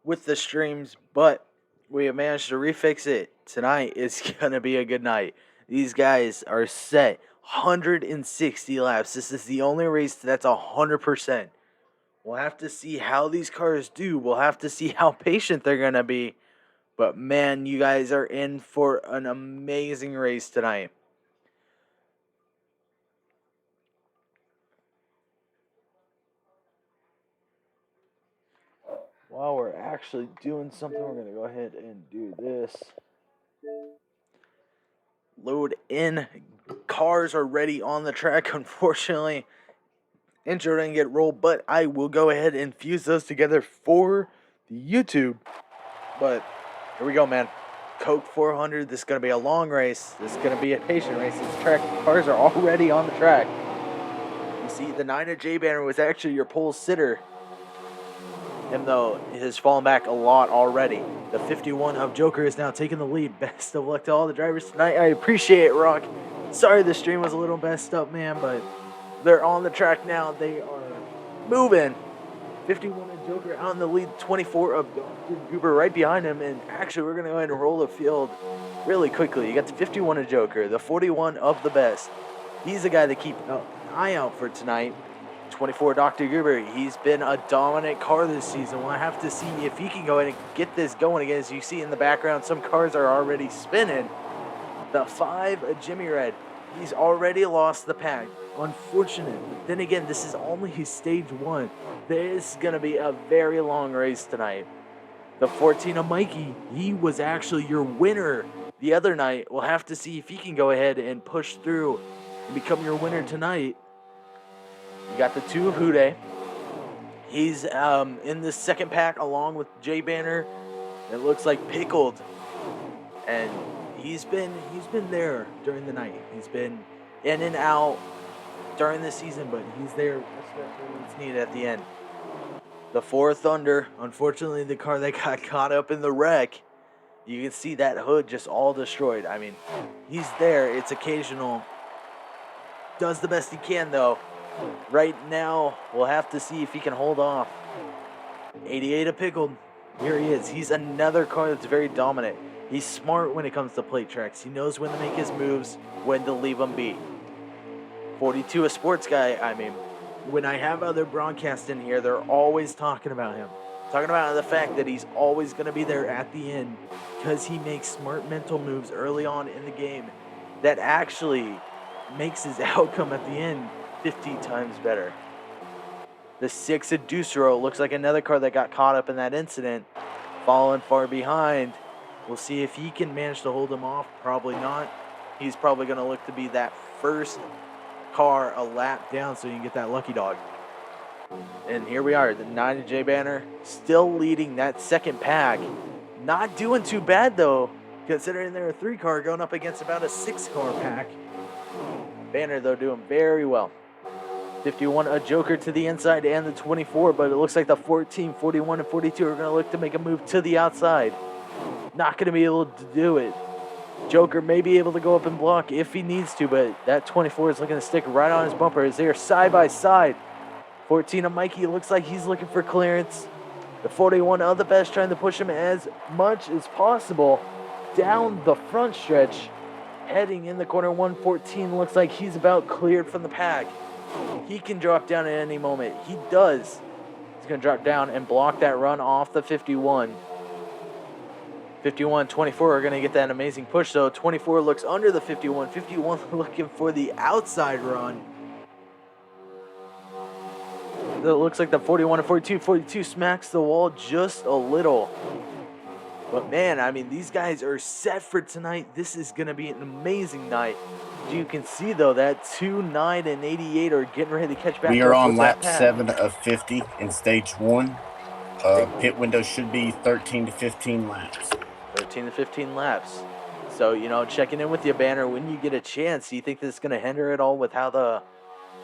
with the streams, but we have managed to refix it. Tonight is going to be a good night. These guys are set 160 laps. This is the only race that's 100%. We'll have to see how these cars do. We'll have to see how patient they're going to be. But man, you guys are in for an amazing race tonight. While we're actually doing something, we're going to go ahead and do this. Load in. Cars are ready on the track. Unfortunately, intro didn't get rolled, but I will go ahead and fuse those together for the YouTube. But here we go, man. Coke 400. This is going to be a long race. This is going to be a patient race. These cars are already on the track. You see, the 9 of J Banner was actually your pole sitter. Him, though, has fallen back a lot already. The 51 of Joker is now taking the lead. Best of luck to all the drivers tonight. I appreciate it, Rock. Sorry the stream was a little messed up, man, but they're on the track now. They are moving. 51 of Joker out in the lead. 24 of Goober right behind him. And actually, we're going to go ahead and roll the field really quickly. You got the 51 of Joker, the 41 of the Best. He's the guy to keep an eye out for tonight. 24 Dr. Goober, he's been a dominant car this season. We'll have to see if he can go ahead and get this going again. As you see in the background, some cars are already spinning. The 5 Jimmy Red, he's already lost the pack. Unfortunate. But then again, this is only stage 1. This is going to be a very long race tonight. The 14 of Mikey, he was actually your winner the other night. We'll have to see if he can go ahead and push through and become your winner tonight. You got the 2 of Hude. He's in the second pack along with J Banner. It looks like Pickled. And he's been there during the night. He's been in and out during the season, but he's there especially when it's needed at the end. The 4 Thunder, unfortunately the car that got caught up in the wreck, you can see that hood just all destroyed. I mean, he's there. It's occasional. Does the best he can, though. Right now, we'll have to see if he can hold off. 88 of Pickled. Here he is. He's another car that's very dominant. He's smart when it comes to plate tracks. He knows when to make his moves, when to leave them be. 42 a Sports Guy. I mean, when I have other broadcasts in here, they're always talking about him. Talking about the fact that he's always going to be there at the end because he makes smart mental moves early on in the game that actually makes his outcome at the end 50 times better. The 6 of Deucero looks like another car that got caught up in that incident. Falling far behind. We'll see if he can manage to hold him off. Probably not. He's probably going to look to be that first car a lap down so you can get that lucky dog. And here we are. The 9 of J Banner still leading that second pack. Not doing too bad, though, considering they're a 3 car going up against about a 6 car pack. Banner, though, doing very well. 51 a Joker to the inside and the 24, but it looks like the 14, 41, and 42 are going to look to make a move to the outside. Not going to be able to do it. Joker may be able to go up and block if he needs to, but that 24 is looking to stick right on his bumper as they are side by side. 14 of Mikey looks like he's looking for clearance. The 41 of the Best trying to push him as much as possible down the front stretch. Heading in the corner, 114 looks like he's about cleared from the pack. He can drop down at any moment. He does. He's going to drop down and block that run off the 51. 51, 24 are going to get that amazing push, though. 24 looks under the 51. 51 looking for the outside run. It looks like the 41 and 42. 42 smacks the wall just a little. But man, I mean, these guys are set for tonight. This is going to be an amazing night. You can see, though, that 2, 9, and 88 are getting ready to catch back. We are on lap 7 of 50 in stage 1. Pit window should be 13 to 15 laps. 13 to 15 laps. So, you know, checking in with you, Banner, when you get a chance, do you think this is going to hinder at all with how the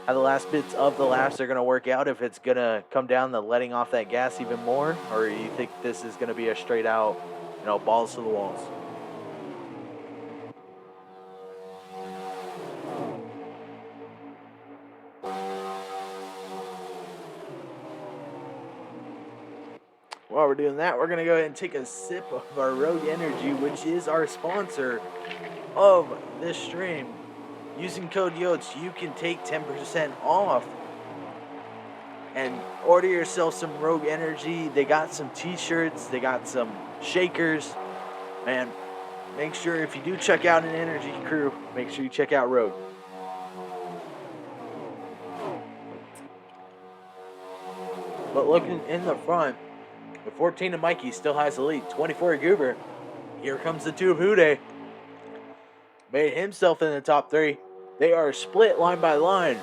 last bits of the laps are going to work out? If it's going to come down to letting off that gas even more? Or do you think this is going to be a straight out, you know, balls to the walls? while we're doing that, we're going to go ahead and take a sip of our Rogue Energy, which is our sponsor of this stream. Using code YOTS, you can take 10% off and order yourself some Rogue Energy. They got some t-shirts, they got some shakers. Man, make sure if you do check out an Energy Crew, make sure you check out Rogue. But looking in the front, the 14 of Mikey still has the lead. 24 of Goober. Here comes the 2 of Hude. Made himself in the top 3. They are split line by line.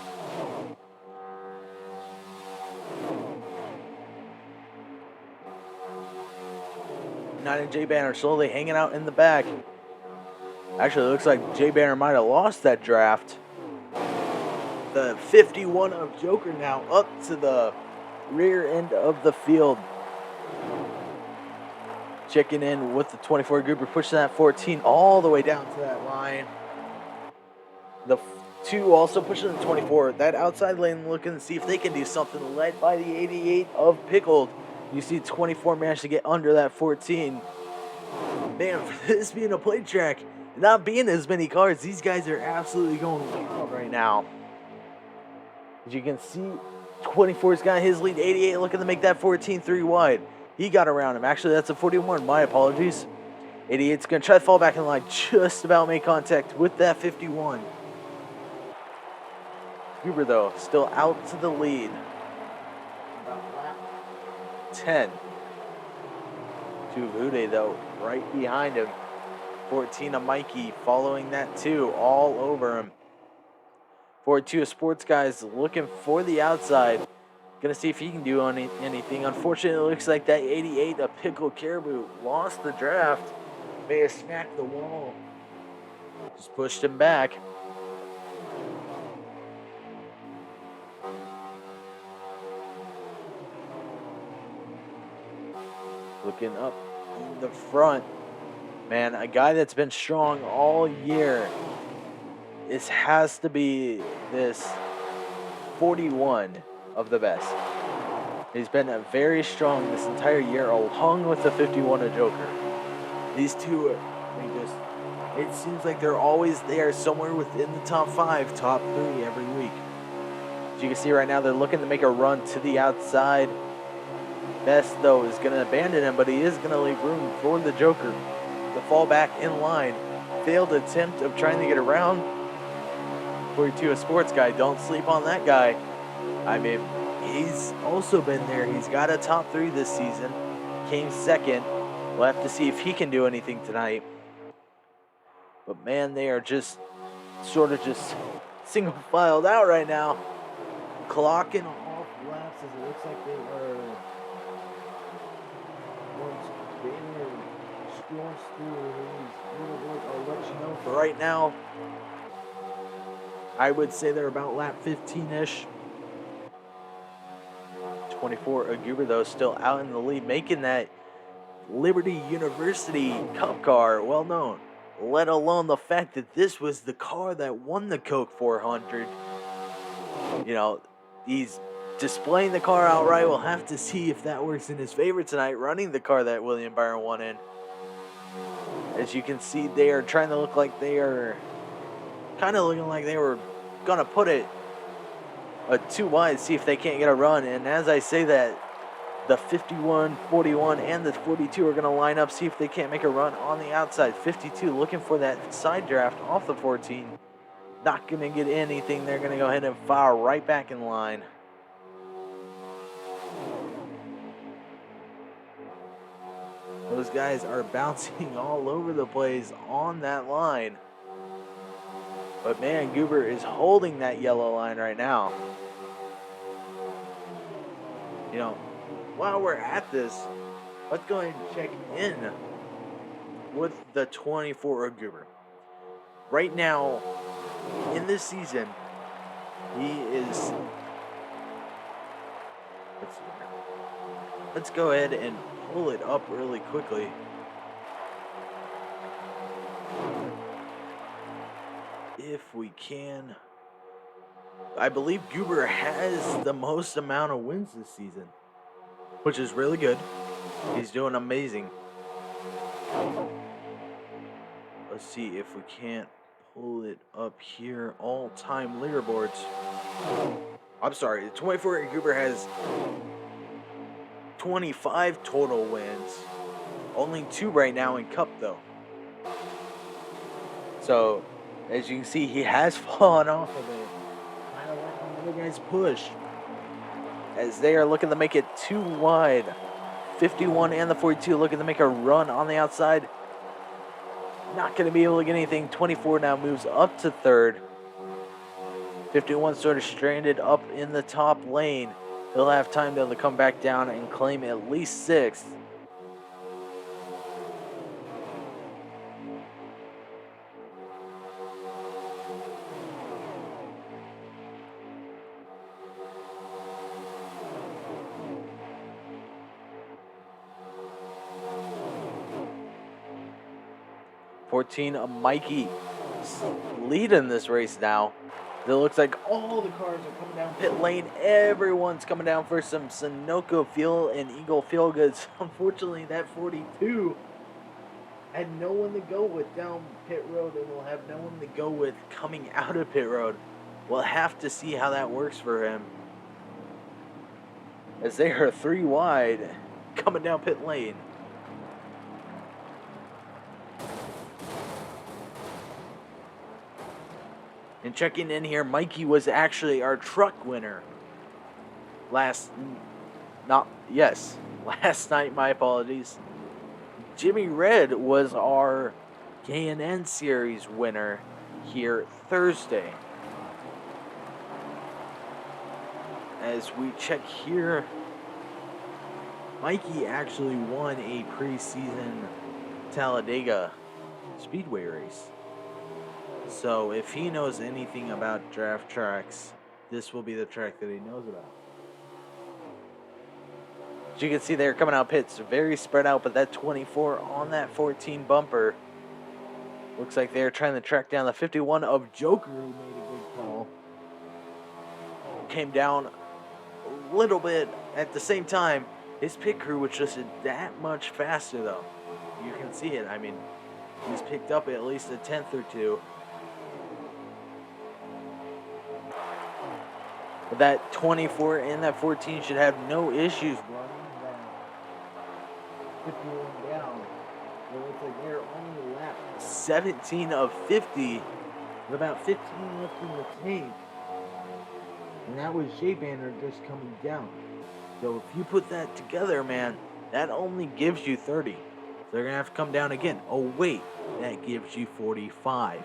Nine and J-Banner slowly hanging out in the back. Actually, it looks like J-Banner might have lost that draft. The 51 of Joker now up to the rear end of the field. Checking in with the 24 Goober, pushing that 14 all the way down to that line. The 2 also pushing the 24. That outside lane looking to see if they can do something, led by the 88 of Pickled. You see 24 managed to get under that 14. Man, for this being a plate track, not being as many cars, these guys are absolutely going wild right now. As you can see, 24's got his lead, 88 looking to make that 14 3 wide. He got around him. Actually, that's a 41. My apologies. 88's going to try to fall back in line, just about make contact with that 51. Huber, though, still out to the lead. About lap 10. 2 of Uday, though, right behind him. 14 of Mikey following that, too, all over him. 42 of Sports Guys looking for the outside. Gonna see if he can do anything. Unfortunately, it looks like that 88 of Pickle Caribou lost the draft. May have smacked the wall. Just pushed him back. Looking up in the front. Man, a guy that's been strong all year. This has to be this 41 of the best. He's been very strong this entire year, along with the 51 of Joker. These two, it seems like they're always there, somewhere within the top 5, top 3 every week. As you can see right now, they're looking to make a run to the outside. Best, though, is going to abandon him, but he is going to leave room for the Joker to fall back in line. Failed attempt of trying to get around. 42 a sports guy, don't sleep on that guy. I mean, he's also been there. He's got a top 3 this season. Came second. We'll have to see if he can do anything tonight. But man, they are just sort of just single filed out right now. Clocking off laps as it looks like they are I'll let you know. For right now, I would say they're about lap 15-ish. 24 Aguber, though, still out in the lead, making that Liberty University Cup car well known. Let alone the fact that this was the car that won the Coke 400. You know, he's displaying the car outright. We'll have to see if that works in his favor tonight, running the car that William Byron won in. As you can see, they are trying to look like they are kind of looking like they were going to put it too wide, see if they can't get a run. And as I say that, the 51, 41, and the 42 are going to line up, see if they can't make a run on the outside. 52 looking for that side draft off the 14. Not going to get anything. They're going to go ahead and fire right back in line. Those guys are bouncing all over the place on that line. But man, Goober is holding that yellow line right now. You know, while we're at this, let's go ahead and check in with the 24 of Goober. Right now, in this season, he is... Let's go ahead and pull it up really quickly. If we can. I believe Goober has the most amount of wins this season, which is really good. He's doing amazing. Let's see if we can't pull it up here. All-time leaderboards. I'm sorry, the 24 Cooper has 25 total wins. Only 2 right now in Cup, though. So, as you can see, he has fallen off of it. Kind of letting the other guys push. As they are looking to make it 2 wide. 51 and the 42 looking to make a run on the outside. Not going to be able to get anything. 24 now moves up to 3rd. 51 sort of stranded up in the top lane. He'll have time to come back down and claim at least 6th. Mikey leading this race now. It looks like all the cars are coming down pit lane. Everyone's coming down for some Sunoco fuel and Eagle Feel Goods. Unfortunately, that 42 had no one to go with down pit road and will have no one to go with coming out of pit road. We'll have to see how that works for him, as they are 3 wide coming down pit lane. And checking in here, Mikey was actually our truck winner last night, my apologies. Jimmy Red was our K&N Series winner here Thursday. As we check here, Mikey actually won a preseason Talladega Speedway race. So if he knows anything about draft tracks, this will be the track that he knows about. As you can see, they're coming out pits very spread out, but that 24 on that 14 bumper looks like they're trying to track down the 51 of Joker, who made a good call. Came down a little bit at the same time. His pit crew was just that much faster, though. You can see it. I mean, he's picked up at least a 10th or 2. But that 24 and that 14 should have no issues running that 51 down. It looks like they're only lapped 17 of 50 with about 15 left in the tank. And that was Jay Banner just coming down. So if you put that together, man, that only gives you 30. So they're going to have to come down again. Oh, wait, that gives you 45.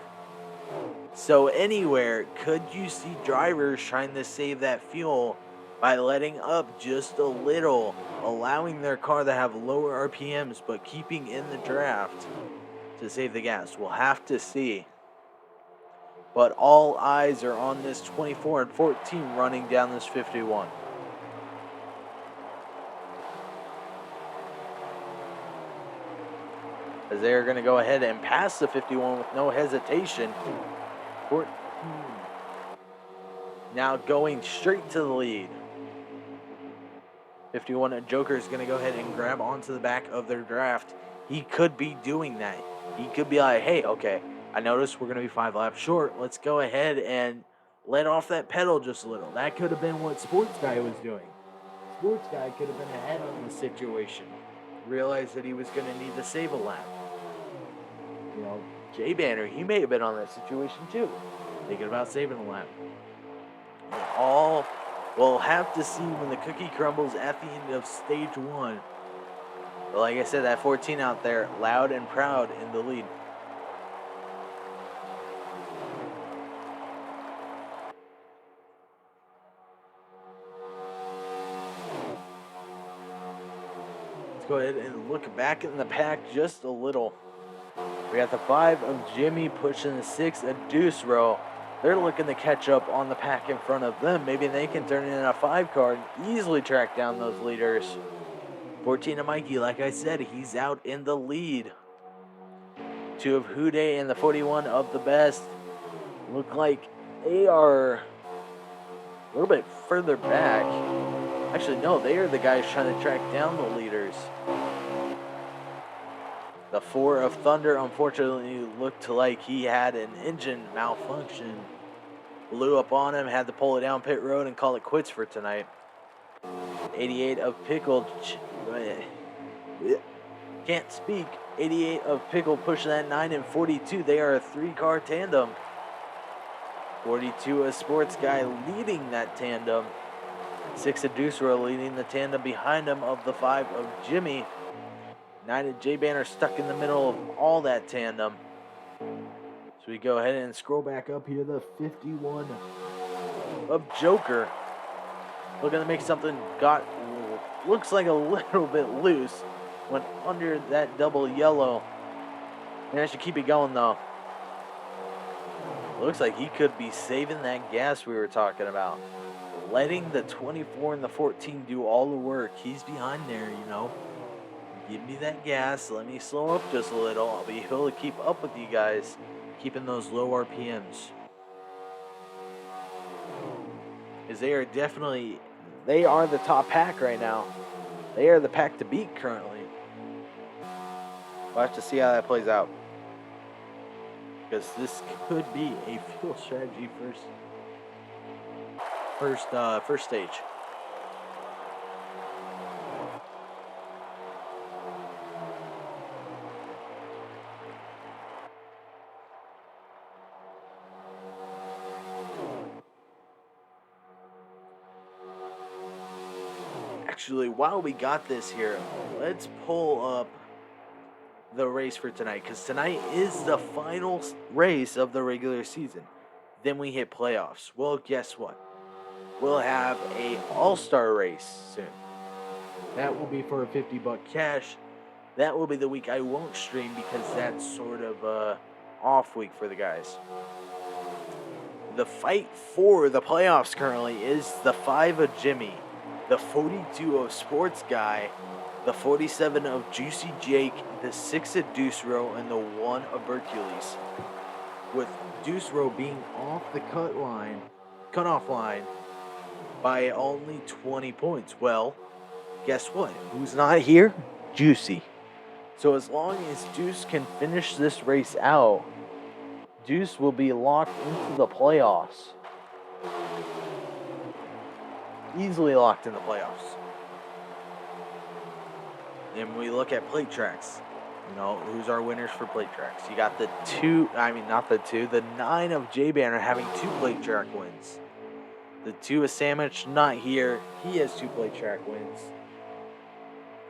So anywhere, could you see drivers trying to save that fuel by letting up just a little, allowing their car to have lower RPMs but keeping in the draft to save the gas? We'll have to see. But all eyes are on this 24 and 14 running down this 51. As they are going to go ahead and pass the 51 with no hesitation. 14 now going straight to the lead. 51 and Joker is going to go ahead and grab onto the back of their draft. He could be doing that. He could be like, hey, okay, I noticed we're going to be 5 laps short. Let's go ahead and let off that pedal just a little. That could have been what Sports Guy was doing. Sports Guy could have been ahead on the situation. Realized that he was going to need to save a lap. You know, Jay Banner, he may have been on that situation too, thinking about saving a lap. We'll have to see when the cookie crumbles at the end of stage 1. But like I said, that 14 out there, loud and proud in the lead. Let's go ahead and look back in the pack just a little. We got the 5 of Jimmy pushing the 6 of Deuce Row. They're looking to catch up on the pack in front of them. Maybe they can turn in a 5 car and easily track down those leaders. 14 of Mikey, like I said, he's out in the lead. 2 of Houday and the 41 of the Best look like they are a little bit further back. Actually, no, they are the guys trying to track down the leaders. The 4 of Thunder, unfortunately, looked like he had an engine malfunction. Blew up on him, had to pull it down pit road and call it quits for tonight. 88 of Pickle, can't speak. 88 of Pickle pushing that 9 and 42. They are a 3-car tandem. 42 of Sports Guy leading that tandem. 6 of Deuce Row leading the tandem behind him of the 5 of Jimmy. 9 of J Banner stuck in the middle of all that tandem. So we go ahead and scroll back up here. The 51 of Joker. Looking to make something looks like a little bit loose. Went under that double yellow. Managed to keep it going though. Looks like he could be saving that gas we were talking about. Letting the 24 and the 14 do all the work. He's behind there, you know. Give me that gas. Let me slow up just a little. I'll be able to keep up with you guys. Keeping those low RPMs. Because they are the top pack right now. They are the pack to beat currently. We'll have to see how that plays out. Because this could be a fuel strategy first stage. Actually, while we got this here, let's pull up the race for tonight, because tonight is the final race of the regular season. Then we hit playoffs. Well, guess what? We'll have a all-star race soon. That will be for a $50 cash. That will be the week I won't stream because that's sort of a off week for the guys. The fight for the playoffs currently is the 5 of Jimmy, the 42 of Sports Guy, the 47 of Juicy Jake, the 6 of Deuce Row, and the 1 of Hercules. With Deuce Row being off the cutoff line by only 20 points. Well, guess what? Who's not here? Juicy. So as long as Deuce can finish this race out, Deuce will be locked into the playoffs. Easily locked in the playoffs. And we look at plate tracks. You know, who's our winners for plate tracks? You got the 9 of J Banner having 2 plate track wins. The 2 of Sandwich not here. He has 2 plate track wins.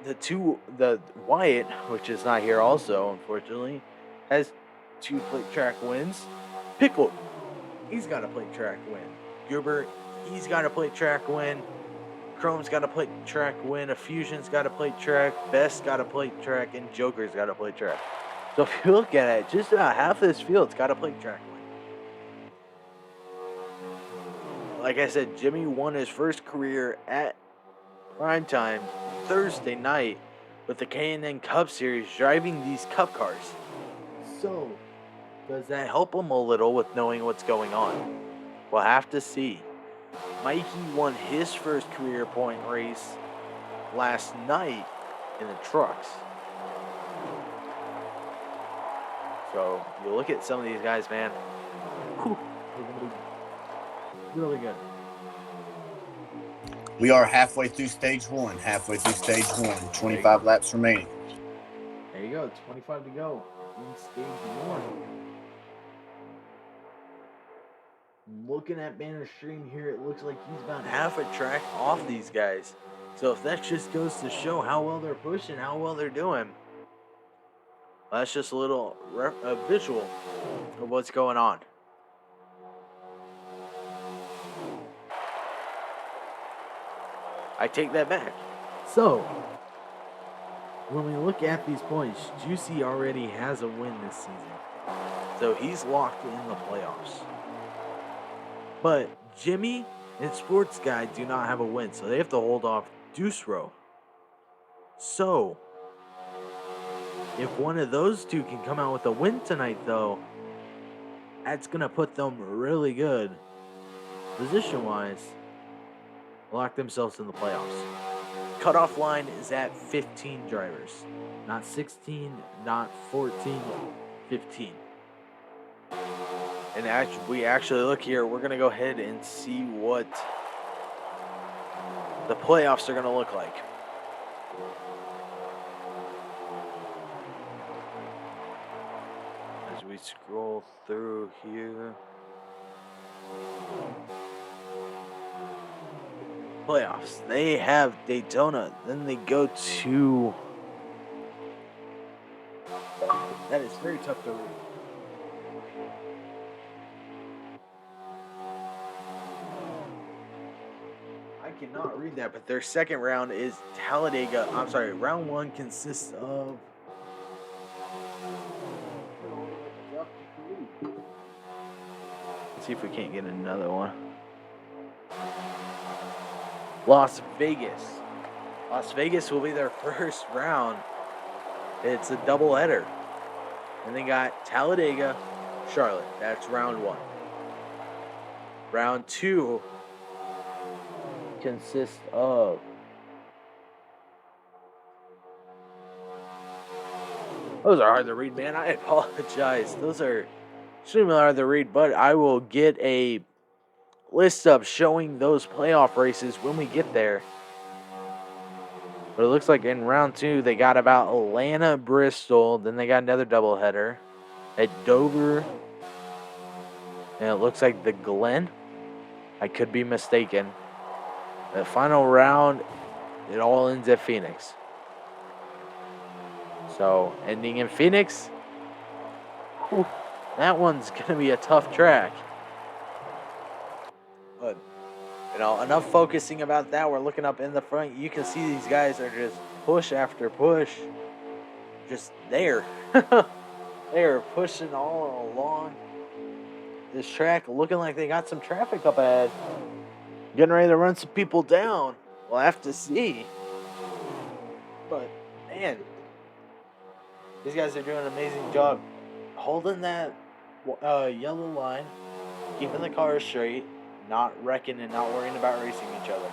The Wyatt, which is not here also, unfortunately, has 2 plate track wins. Pickle, he's got a plate track win. Gilbert, he's got a plate track win. Chrome's got a plate track win. Fusion's got a plate track. Best's got a plate track. And Joker's got a plate track. So if you look at it, just about half of this field's got a plate track win. Like I said, Jimmy won his first career at primetime Thursday night with the K&N Cup Series driving these Cup cars. So, does that help him a little with knowing what's going on? We'll have to see. Mikey won his first career point race last night in the trucks. So, you look at some of these guys, man. Whew, they're going to be really good. We are halfway through stage 1. 25 laps remaining. There you go. 25 to go in stage 1. Looking at Banner's stream here, it looks like he's about half a track off these guys. So if that just goes to show how well they're pushing, how well they're doing, that's just a little visual of what's going on. I take that back. So, when we look at these points, Juicy already has a win this season. So he's locked in the playoffs. But Jimmy and Sports Guy do not have a win, so they have to hold off Deuce Row. So, if one of those two can come out with a win tonight, though, that's going to put them really good position-wise lock themselves in the playoffs. Cutoff line is at 15 drivers. Not 16, not 14, 15. And we actually look here, we're going to go ahead and see what the playoffs are going to look like. As we scroll through here. Playoffs. They have Daytona. Then they go to... That is very tough to read. I cannot read that, but their second round is Talladega. I'm sorry, round one consists of... Let's see if we can't get another one. Las Vegas. Las Vegas will be their first round. It's a doubleheader. And they got Talladega, Charlotte. That's round one. Round two consists of... Those are hard to read, man. I apologize. Those are extremely hard to read, but I will get a list up showing those playoff races when we get there. But it looks like in round two, they got about Atlanta, Bristol. Then they got another doubleheader at Dover. And it looks like the Glen. I could be mistaken. The final round, it all ends at Phoenix. So, ending in Phoenix, whew, that one's going to be a tough track. But, enough focusing about that. We're looking up in the front. You can see these guys are just push after push. Just there. They are pushing all along this track, looking like they got some traffic up ahead. Getting ready to run some people down. We'll have to see. But, man, these guys are doing an amazing job holding that yellow line, keeping the cars straight, not wrecking and not worrying about racing each other.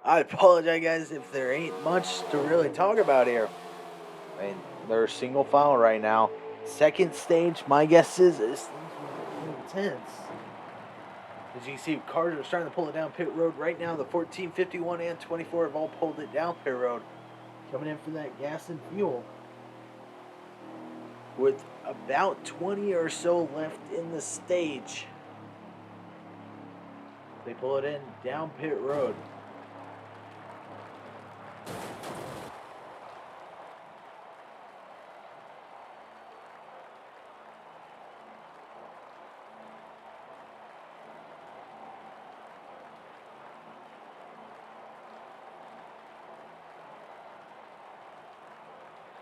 I apologize, guys, if there ain't much to really talk about here. I mean, they're single file right now. Second stage, my guess is intense. As you can see, cars are starting to pull it down pit road right now. The 14, 51, and 24 have all pulled it down pit road. Coming in for that gas and fuel. With about 20 or so left in the stage. They pull it in down pit road.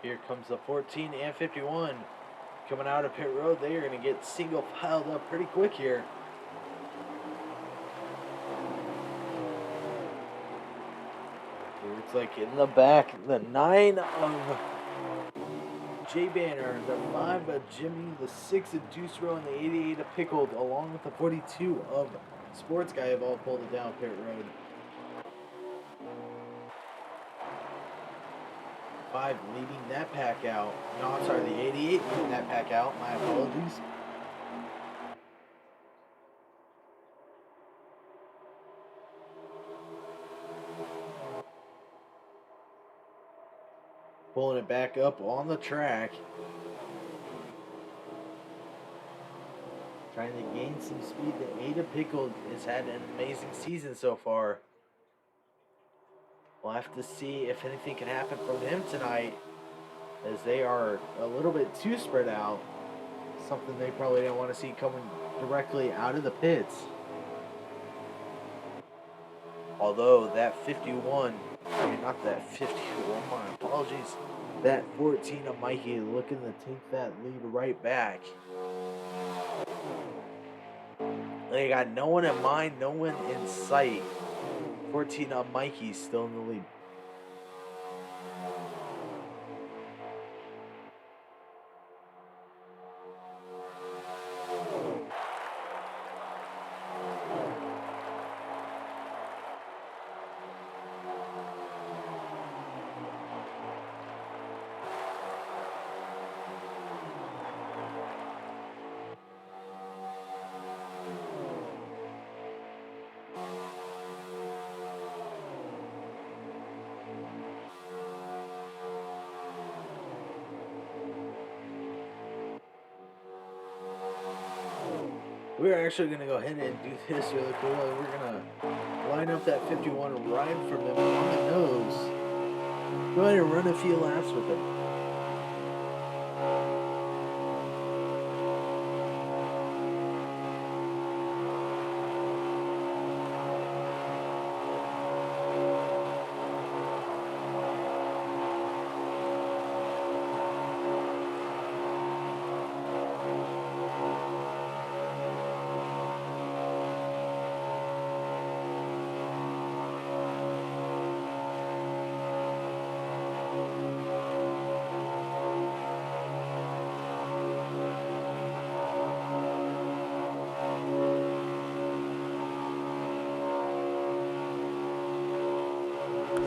Here comes the 14 and 51 coming out of pit road. They are going to get single filed up pretty quick here. It looks like in the back, the 9 of Jay Banner, the 5 of Jimmy, the 6 of Deuce Row, and the 88 of Pickled, along with the 42 of Sports Guy have all pulled it down pit road. 5 leading that pack out. No, I'm sorry, the 88 leading that pack out. My apologies. Pulling it back up on the track. Trying to gain some speed. The 8 of Pickled has had an amazing season so far. We'll have to see if anything can happen from him tonight, as they are a little bit too spread out. something they probably didn't want to see coming directly out of the pits. Although that 51, I mean, not that 51, my apologies, that 14 of Mikey looking to take that lead right back. They got no one in mind, no one in sight. 14 of Mikey still in the lead. We're actually going to go ahead and do this really quickly. We're going to line up that 51 right from him on the nose. Go ahead and run a few laps with him.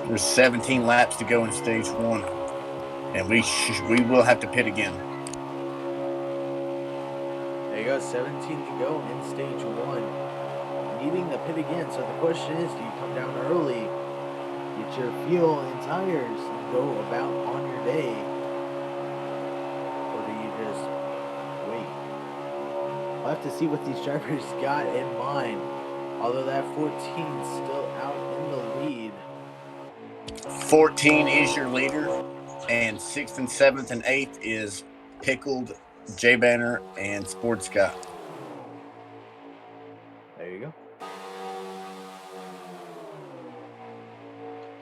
There's 17 laps to go in stage one, and we will have to pit again. There you go, 17 to go in stage one. Needing the pit again. So the question is, do you come down early, get your fuel and tires, and go about on your day? Or do you just wait? We'll have to see what these drivers got in mind. Although that 14 is still out in the lead. 14 is your leader, and 6th and 7th and 8th is Pickled, J Banner, and Sport Scott. There you go.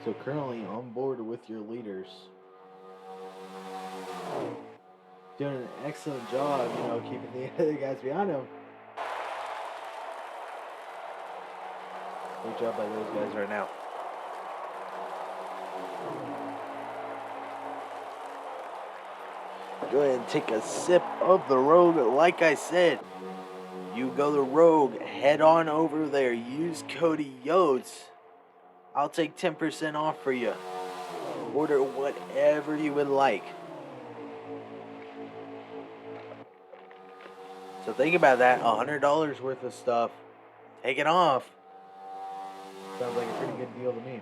So currently on board with your leaders. Doing an excellent job, keeping the other guys behind him. Great job by those guys right now. Go ahead and take a sip of the Rogue. Like I said, you go the Rogue, head on over there. Use Cody Yotes. I'll take 10% off for you. Order whatever you would like. So think about that, $100 worth of stuff. Take it off. Sounds like a pretty good deal to me.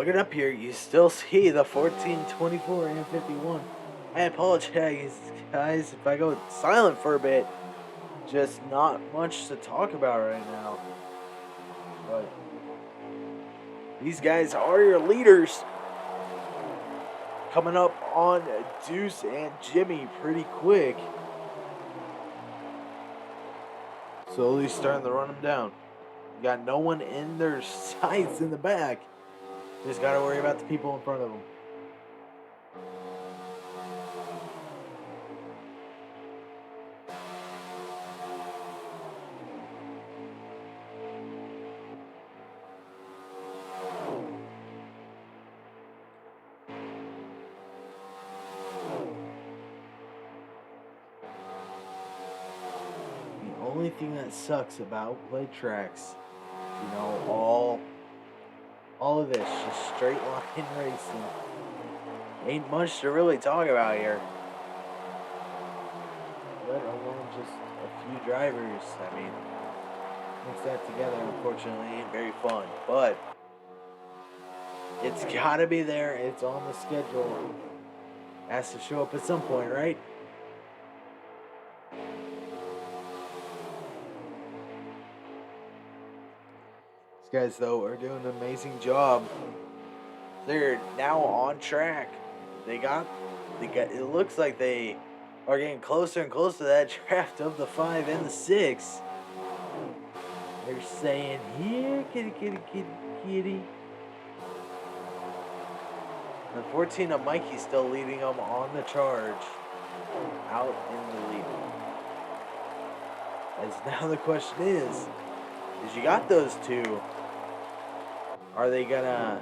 looking up here, you still see the 14, 24, and 51. I apologize, guys, if I go silent for a bit. Just not much to talk about right now. But these guys are your leaders. Coming up on Deuce and Jimmy pretty quick. Slowly starting to run them down. Got no one in their sights in the back. Just got to worry about the people in front of them. The only thing that sucks about play tracks, you know, all of this, just straight line racing. Ain't much to really talk about here. Let alone just a few drivers. I mean, mix that together, unfortunately, ain't very fun. But it's gotta be there. It's on the schedule. Has to show up at some point, right? These guys, though, are doing an amazing job. They're now on track. They got. It looks like they are getting closer and closer to that draft of the 5 and the 6. They're saying, here, kitty, kitty, kitty, kitty. The 14 of Mikey still leading them on the charge. Out in the lead. As now the question is you got those two. Are they gonna,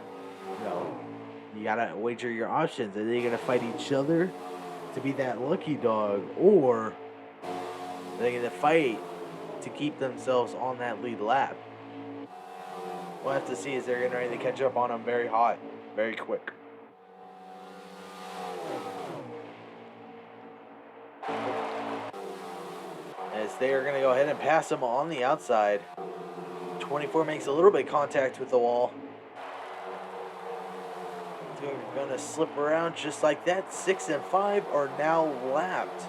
you gotta wager your options. Are they gonna fight each other to be that lucky dog? Or are they gonna fight to keep themselves on that lead lap? We'll have to see as they're getting ready to catch up on them very hot, very quick. As they are going to go ahead and pass them on the outside. 24 makes a little bit of contact with the wall. They're going to slip around just like that. 6 and 5 are now lapped.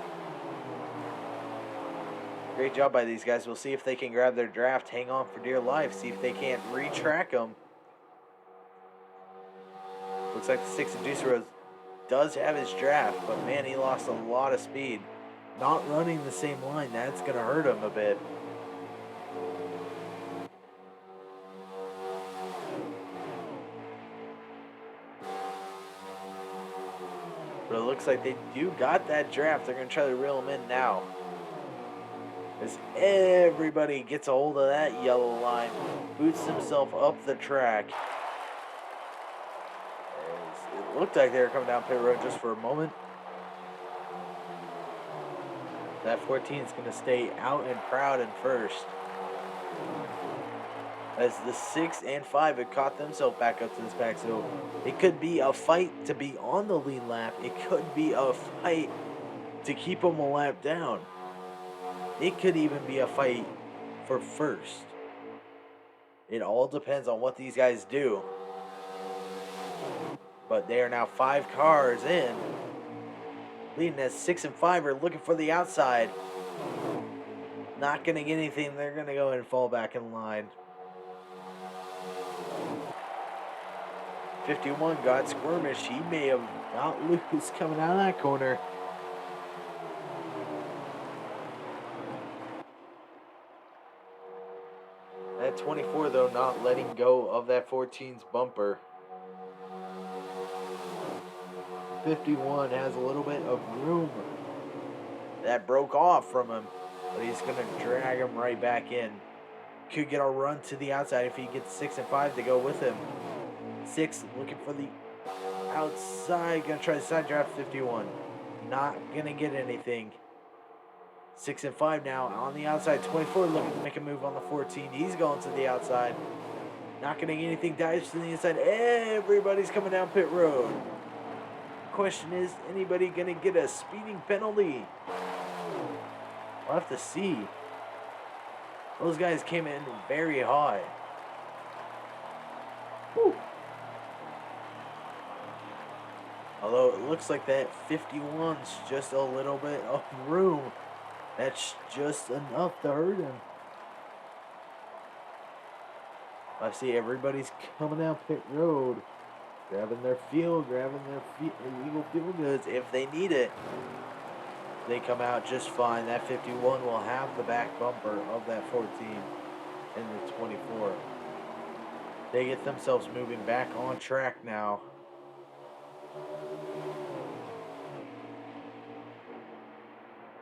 Great job by these guys. We'll see if they can grab their draft, hang on for dear life, see if they can't retrack them. Looks like the 6 of Deuce Rose does have his draft, but man, he lost a lot of speed. Not running the same line, that's going to hurt him a bit. But it looks like they do got that draft. They're going to try to reel him in now. As everybody gets a hold of that yellow line, boots himself up the track. As it looked like they were coming down pit road just for a moment. That 14 is going to stay out and proud in first. As the 6 and 5 had caught themselves back up to this back. So it could be a fight to be on the lead lap. It could be a fight to keep them a lap down. It could even be a fight for first. It all depends on what these guys do. But they are now 5 cars in. Leading as 6 and 5 are looking for the outside. Not going to get anything. They're going to go ahead and fall back in line. 51 got squirmish. He may have not loose coming out of that corner. That 24, though, not letting go of that 14's bumper. 51 has a little bit of room that broke off from him, but he's going to drag him right back in. Could get a run to the outside if he gets 6 and 5 to go with him. 6 looking for the outside, going to try to side draft 51. Not going to get anything. 6 and 5 now on the outside. 24 looking to make a move on the 14. He's going to the outside. Not going to get anything. Dives to the inside. Everybody's coming down pit road. Question is, anybody going to get a speeding penalty? We'll have to see. Those guys came in very high. Whew. Although it looks like that 51's just a little bit of room. That's just enough to hurt him. I see everybody's coming down pit road, grabbing their illegal fuel goods if they need it. They come out just fine. That 51 will have the back bumper of that 14 and the 24. They get themselves moving back on track now.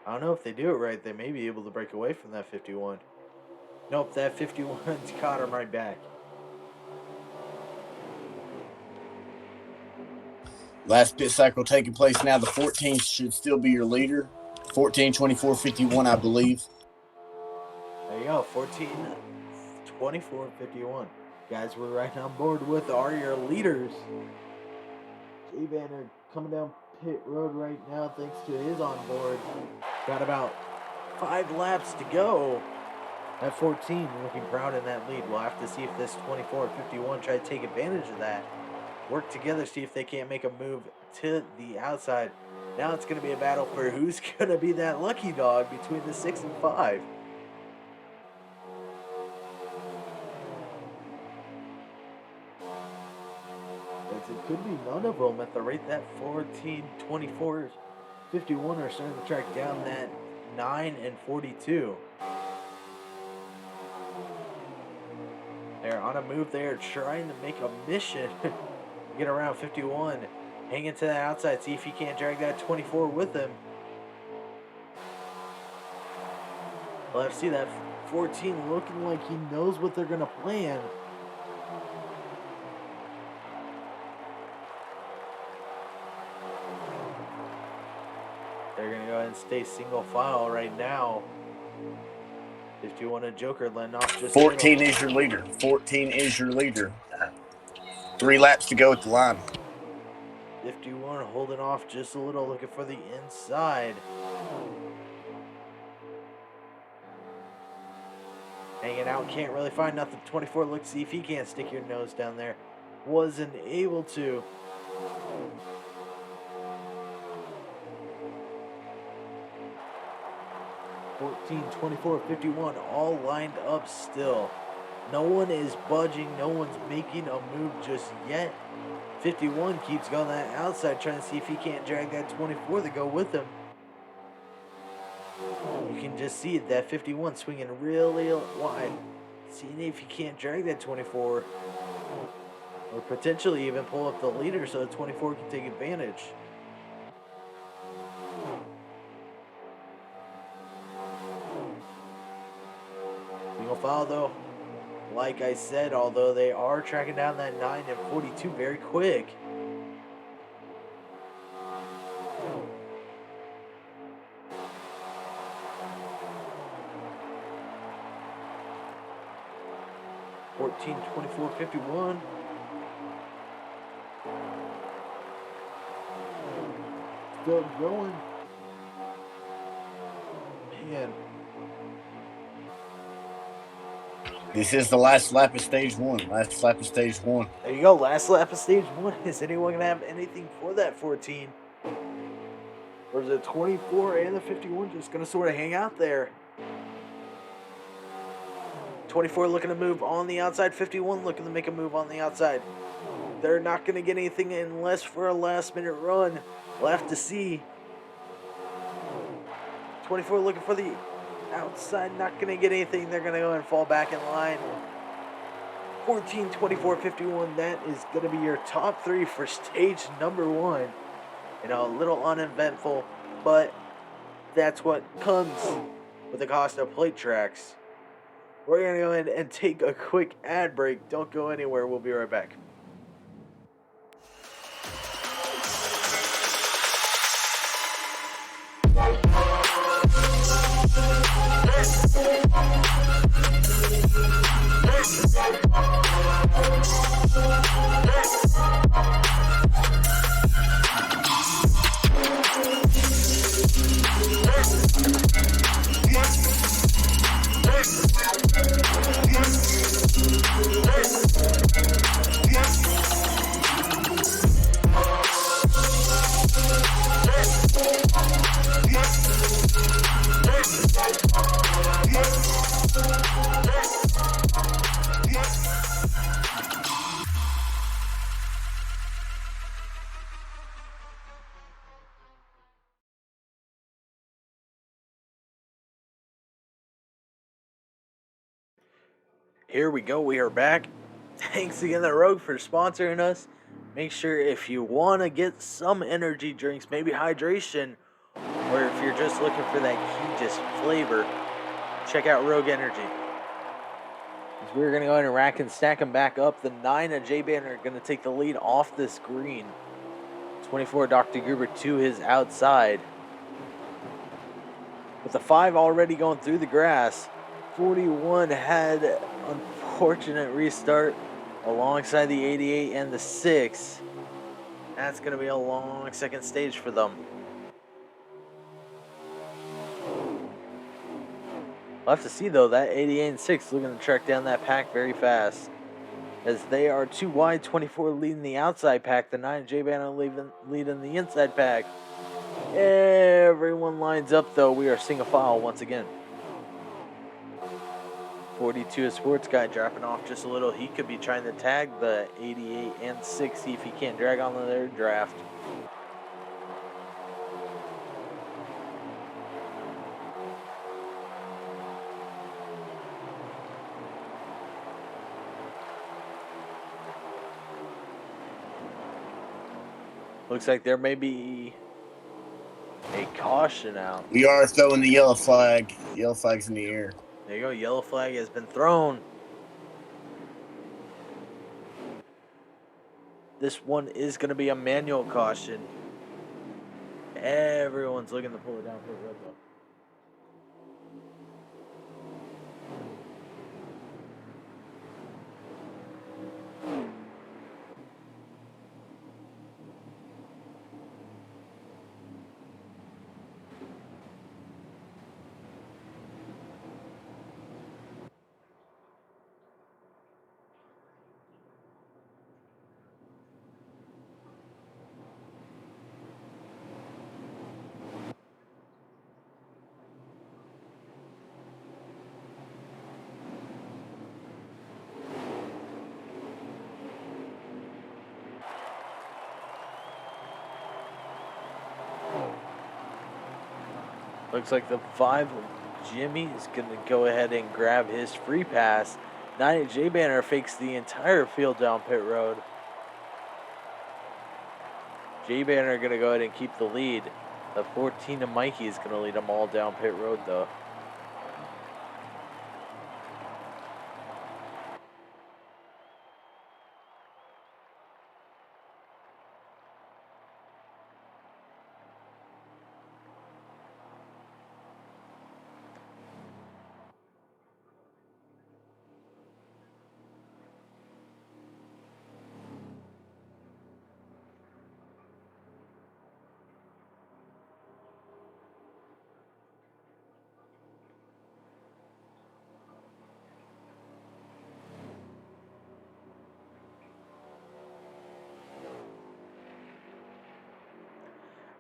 I don't know if they do it right. They may be able to break away from that 51. Nope, that 51's caught him right back. Last pit cycle taking place now. The 14 should still be your leader. 14, 24, 51, I believe. There you go, 14, 24, 51. Guys, we're right on board with are your leaders. Jay Banner coming down pit road right now thanks to his onboard. Got about 5 laps to go. That 14 looking proud in that lead. We'll have to see if this 24 and 51 try to take advantage of that. Work together, see if they can't make a move to the outside. Now it's going to be a battle for who's going to be that lucky dog between the 6 and 5. As it could be none of them at the rate that 14, 24, 51 are starting to track down that 9 and 42. They're on a move there, trying to make a mission. Get around 51. Hang into that outside. See if he can't drag that 24 with him. Well, I see that 14 looking like he knows what they're going to plan. They're going to go ahead and stay single file right now. 51 a joker, letting off just 14 is your leader. 14 is your leader. 3 laps to go at the line. 51 holding off just a little, looking for the inside. Hanging out, can't really find nothing. 24, look, see if he can't stick your nose down there. Wasn't able to. (14, 24, 51, all lined up still. No one is budging. No one's making a move just yet. 51 keeps going that outside, trying to see if he can't drag that 24 to go with him. You can just see it, that 51 swinging really wide. Seeing if he can't drag that 24. Or potentially even pull up the leader so the 24 can take advantage. Single file though. Like I said, although they are tracking down that 9 and 42 very quick. (14, 24, 51). Still going. Man. This is the last lap of stage 1. Last lap of stage 1. There you go. Last lap of stage 1. Is anyone going to have anything for that 14? Or is the 24 and the 51 just going to sort of hang out there? 24 looking to move on the outside. 51 looking to make a move on the outside. They're not going to get anything unless for a last minute run. We'll have to see. 24 looking for the outside, not going to get anything. They're going to go and fall back in line. 14, 24, 51. That is going to be your top 3 for stage number 1. You know, a little uneventful, but that's what comes with the cost of plate tracks. We're going to go ahead and take a quick ad break. Don't go anywhere. We'll be right back. Here we go. We are back. Thanks again to Rogue for sponsoring us. Make sure if you want to get some energy drinks, maybe hydration, or if you're just looking for that key just flavor, check out Rogue Energy. We're going to go ahead and rack and stack them back up. The 9 of J-Banner are going to take the lead off this green. 24 Dr. Gruber to his outside. With the 5 already going through the grass, 41 had unfortunate restart alongside the 88 and the 6. That's going to be a long second stage for them. We'll have to see, though, that 88 and 6 looking to track down that pack very fast. As they are too wide, 24 leading the outside pack, the 9 J-Banner leading the inside pack. Everyone lines up, though. We are single file once again. 42 a sports guy dropping off just a little. He could be trying to tag the 88 and 6, see if he can't drag on their draft. Looks like there may be a caution out. We are throwing the yellow flag. Yellow flag's in the air. There you go. Yellow flag has been thrown. This one is going to be a manual caution. Everyone's looking to pull it down for a red ball. Looks like the 5 of Jimmy is going to go ahead and grab his free pass. 9 of J-Banner fakes the entire field down pit road. J-Banner are going to go ahead and keep the lead. The 14 of Mikey is going to lead them all down pit road, though.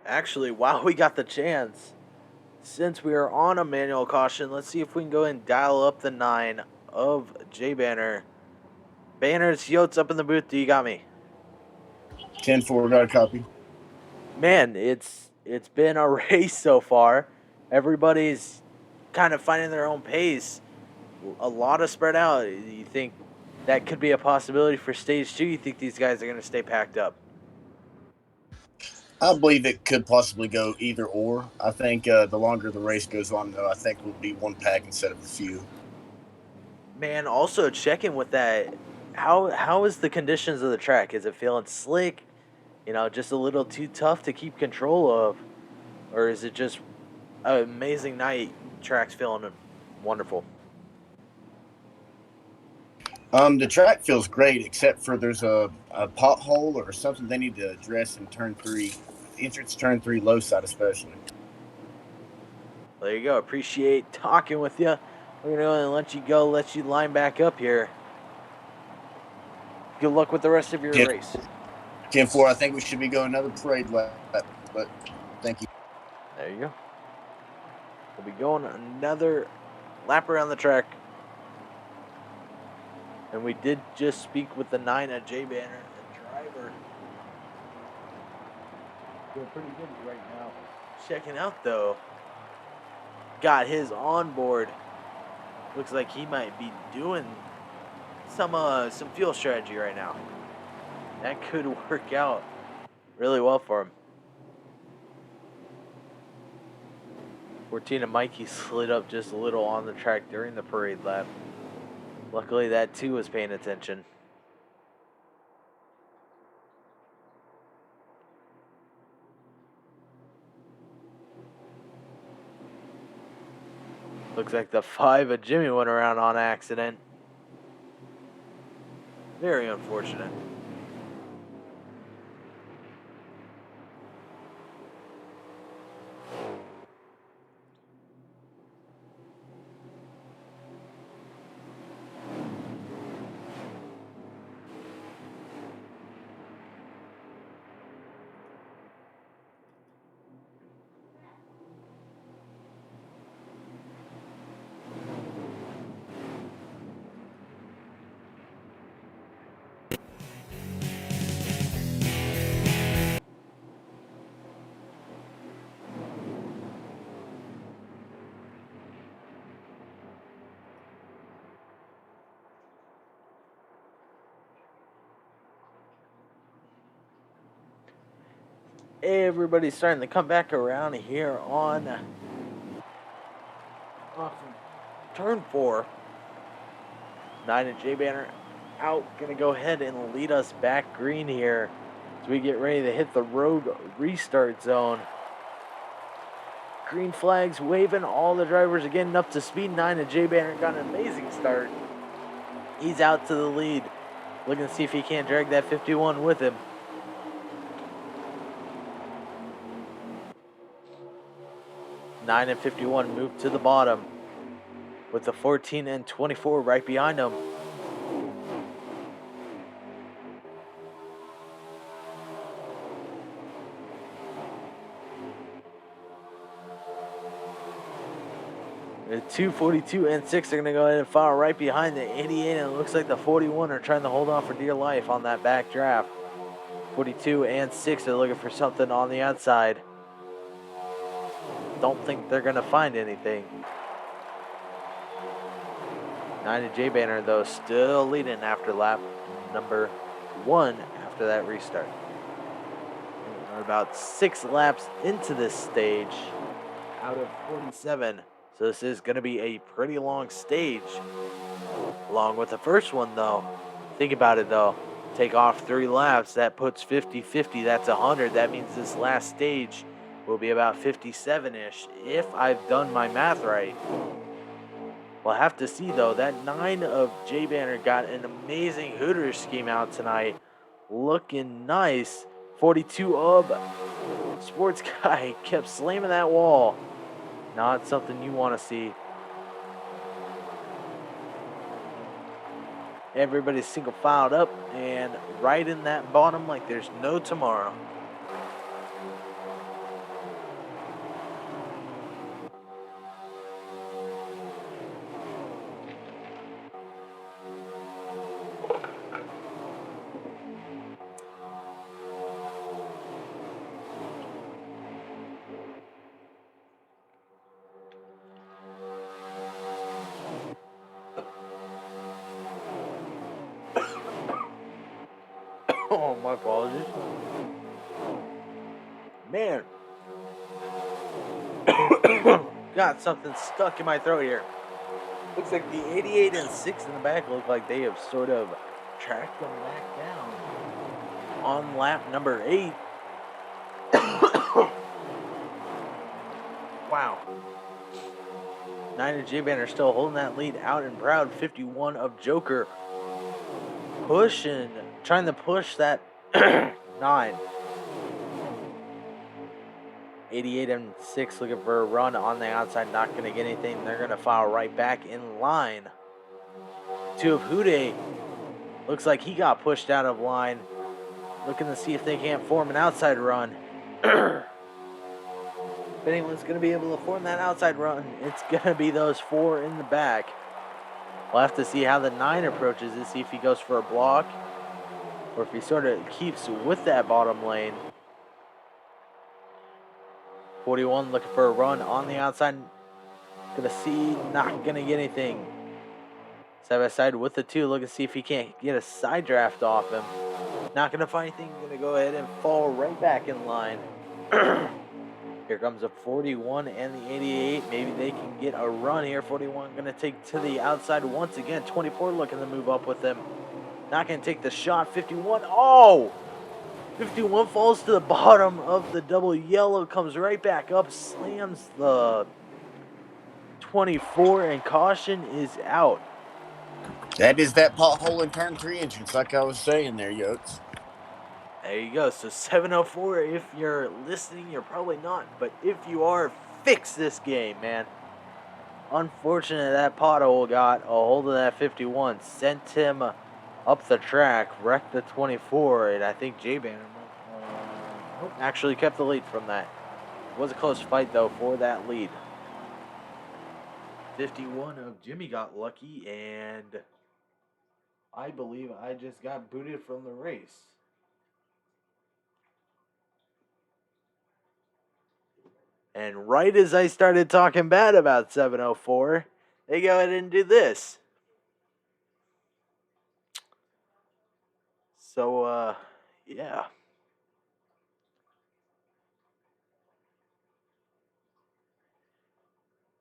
Actually, while we got the chance, since we are on a manual caution, let's see if we can go and dial up the 9 of J-Banner. Banners, Yotes up in the booth. Do you got me? 10-4, got a copy. Man, it's been a race so far. Everybody's kind of finding their own pace. A lot of spread out. You think that could be a possibility for stage 2? You think these guys are going to stay packed up? I believe it could possibly go either or. I think the longer the race goes on, though, I think we'll be one pack instead of a few. Man, also checking with that, how is the conditions of the track? Is it feeling slick? You know, just a little too tough to keep control of? Or is it just an amazing night? Track's feeling wonderful. The track feels great, except for there's a pothole or something they need to address in turn 3. Entrance turn 3 low side especially. There you go. Appreciate talking with you. We're going to go and let you go, let you line back up here. Good luck with the rest of your race. 10-4, I think we should be going another parade lap, but thank you. There you go. We'll be going another lap around the track. And we did just speak with the 9 at J-Banner, the driver. Doing pretty good right now. Checking out, though. Got his onboard. Looks like he might be doing some fuel strategy right now. That could work out really well for him. 14 and Mikey slid up just a little on the track during the parade lap. Luckily, that too was paying attention. Looks like the 5 of Jimmy went around on accident. Very unfortunate. Everybody's starting to come back around here on off of turn 4. 9 and J Banner out, gonna go ahead and lead us back green here as we get ready to hit the road restart zone. Green flags waving, all the drivers are getting up to speed. 9 and J Banner got an amazing start. He's out to the lead, looking to see if he can't drag that 51 with him. Nine and 51 moved to the bottom, with the 14 and 24 right behind them. The 242 and 6 are going to go ahead and follow right behind the 88, and it looks like the 41 are trying to hold on for dear life on that back draft. 42 and 6 are looking for something on the outside. Don't think they're going to find anything. 9 and J Banner, though, still leading after lap number 1 after that restart. We're about 6 laps into this stage out of 47. So this is going to be a pretty long stage. Along with the first one, though. Think about it, though. Take off 3 laps. That puts 50-50. That's 100. That means this last stage will be about 57-ish, if I've done my math right. We'll have to see, though. That 9 of J Banner got an amazing Hooters scheme out tonight. Looking nice. 42 of Sports Guy kept slamming that wall. Not something you want to see. Everybody's single filed up and right in that bottom like there's no tomorrow. Oh, my apologies. Man. Got something stuck in my throat here. Looks like the 88 and 6 in the back look like they have sort of tracked them back down on lap number 8. Wow. 9 of J Banner still holding that lead out and proud. 51 of Joker pushing, trying to push that 9. 88 and 6 looking for a run on the outside, not going to get anything. They're going to foul right back in line. 2 of Hude looks like he got pushed out of line. Looking to see if they can't form an outside run. If anyone's going to be able to form that outside run, it's going to be those 4 in the back. We'll have to see how the 9 approaches it, see if he goes for a block or if he sort of keeps with that bottom lane. 41 looking for a run on the outside. Gonna see, not gonna get anything. Side by side with the 2. Look and see if he can't get a side draft off him. Not going to find anything. Going to go ahead and fall right back in line. Here comes a 41 and the 88. Maybe they can get a run here. 41 going to take to the outside once again. 24 looking to move up with him. Not going to take the shot. 51. Oh! 51 falls to the bottom of the double yellow. Comes right back up. Slams the 24 and caution is out. That is that pothole in turn 3 entrance, like I was saying there, Yotes. There you go. So 704, if you're listening, you're probably not. But if you are, fix this game, man. Unfortunately, that pothole got a hold of that 51. Sent him up the track. Wrecked the 24. And I think J-Banner actually kept the lead from that. It was a close fight, though, for that lead. 51 of Jimmy got lucky. And I believe I just got booted from the race. And right as I started talking bad about 704, they go ahead and do this. So, yeah.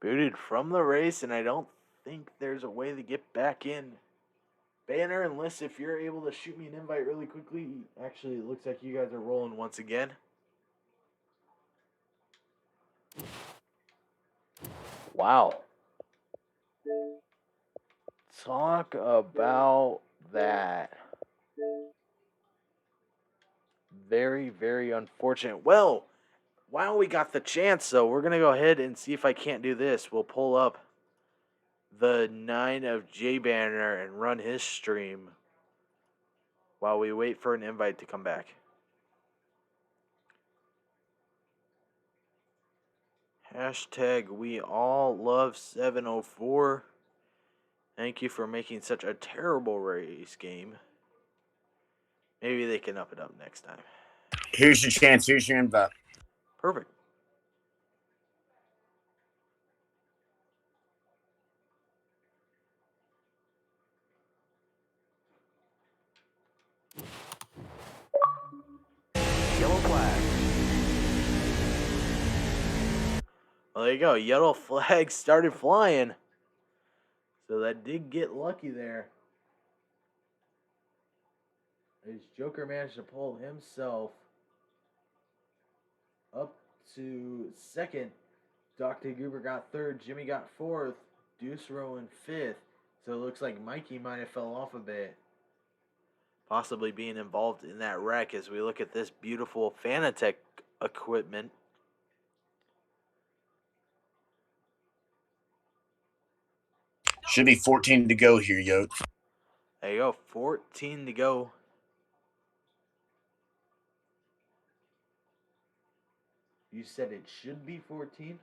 Booted from the race, and I don't think there's a way to get back in. Banner, unless if you're able to shoot me an invite really quickly. Actually, it looks like you guys are rolling once again. Wow. Talk about that. Very, very unfortunate. Well, while we got the chance, though, we're going to go ahead and see if I can't do this. We'll pull up the 9 of J-Banner and run his stream while we wait for an invite to come back. Hashtag we all love 704. Thank you for making such a terrible race game. Maybe they can up it up next time. Here's your chance. Here's your invite. Perfect. Yellow flag. Well, there you go. Yellow flag started flying. So that did get lucky there. As Joker managed to pull himself up to second. Dr. Goober got third. Jimmy got fourth. Deuce Row in fifth. So it looks like Mikey might have fell off a bit. Possibly being involved in that wreck as we look at this beautiful Fanatec equipment. Should be 14 to go here, Yotes. There you go. 14 to go. You said it should be 14?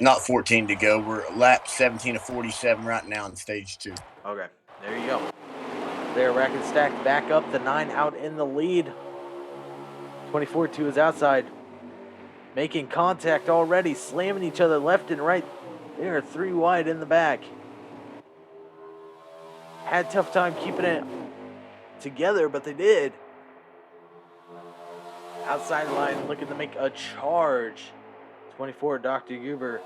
Not 14 to go. We're lap 17 of 47 right now in stage 2. Okay, there you go. There, rack and stack back up. The 9 out in the lead. 24 to his outside. Making contact already. Slamming each other left and right. They are 3 wide in the back. Had a tough time keeping it together, but they did. Outside line looking to make a charge. 24, Dr. Goober.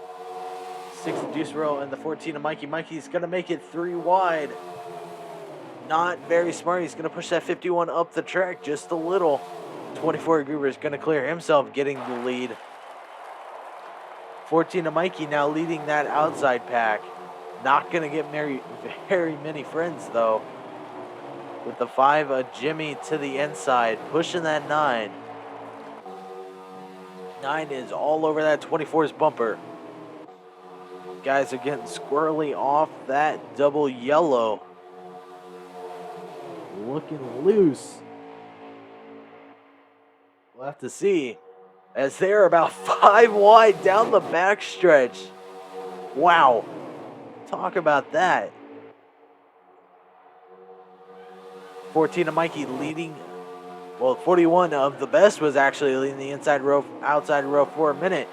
6, Deuce Row, and the 14 of Mikey. Mikey's going to make it 3 wide. Not very smart. He's going to push that 51 up the track just a little. 24 Goober is going to clear himself, getting the lead. 14 of Mikey now leading that outside pack. Not going to get very many friends, though. With the 5 of Jimmy to the inside, pushing that 9. 9 is all over that 24's bumper. Guys are getting squirrely off that double yellow. Looking loose. We'll have to see, as they're about 5 wide down the backstretch. Wow. Talk about that. 14 of Mikey leading. Well, 41 of the best was actually leading the inside row, outside row for a minute.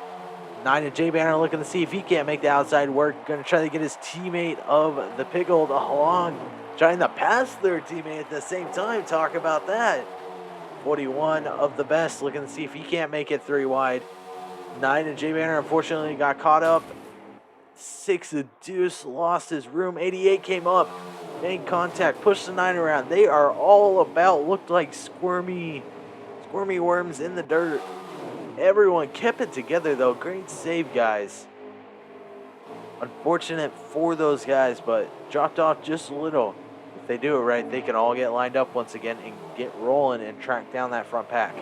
9 and Jay Banner looking to see if he can't make the outside work. Going to try to get his teammate of the Pickled along. Trying to pass their teammate at the same time. Talk about that. 41 of the best looking to see if he can't make it 3 wide. 9 and Jay Banner unfortunately got caught up. 6 the Deuce lost his room. 88 came up, made contact, pushed the 9 around. They are all about, looked like squirmy worms in the dirt. Everyone kept it together though. Great save, guys. Unfortunate for those guys, but dropped off just a little. If they do it right, they can all get lined up once again and get rolling and track down that front pack.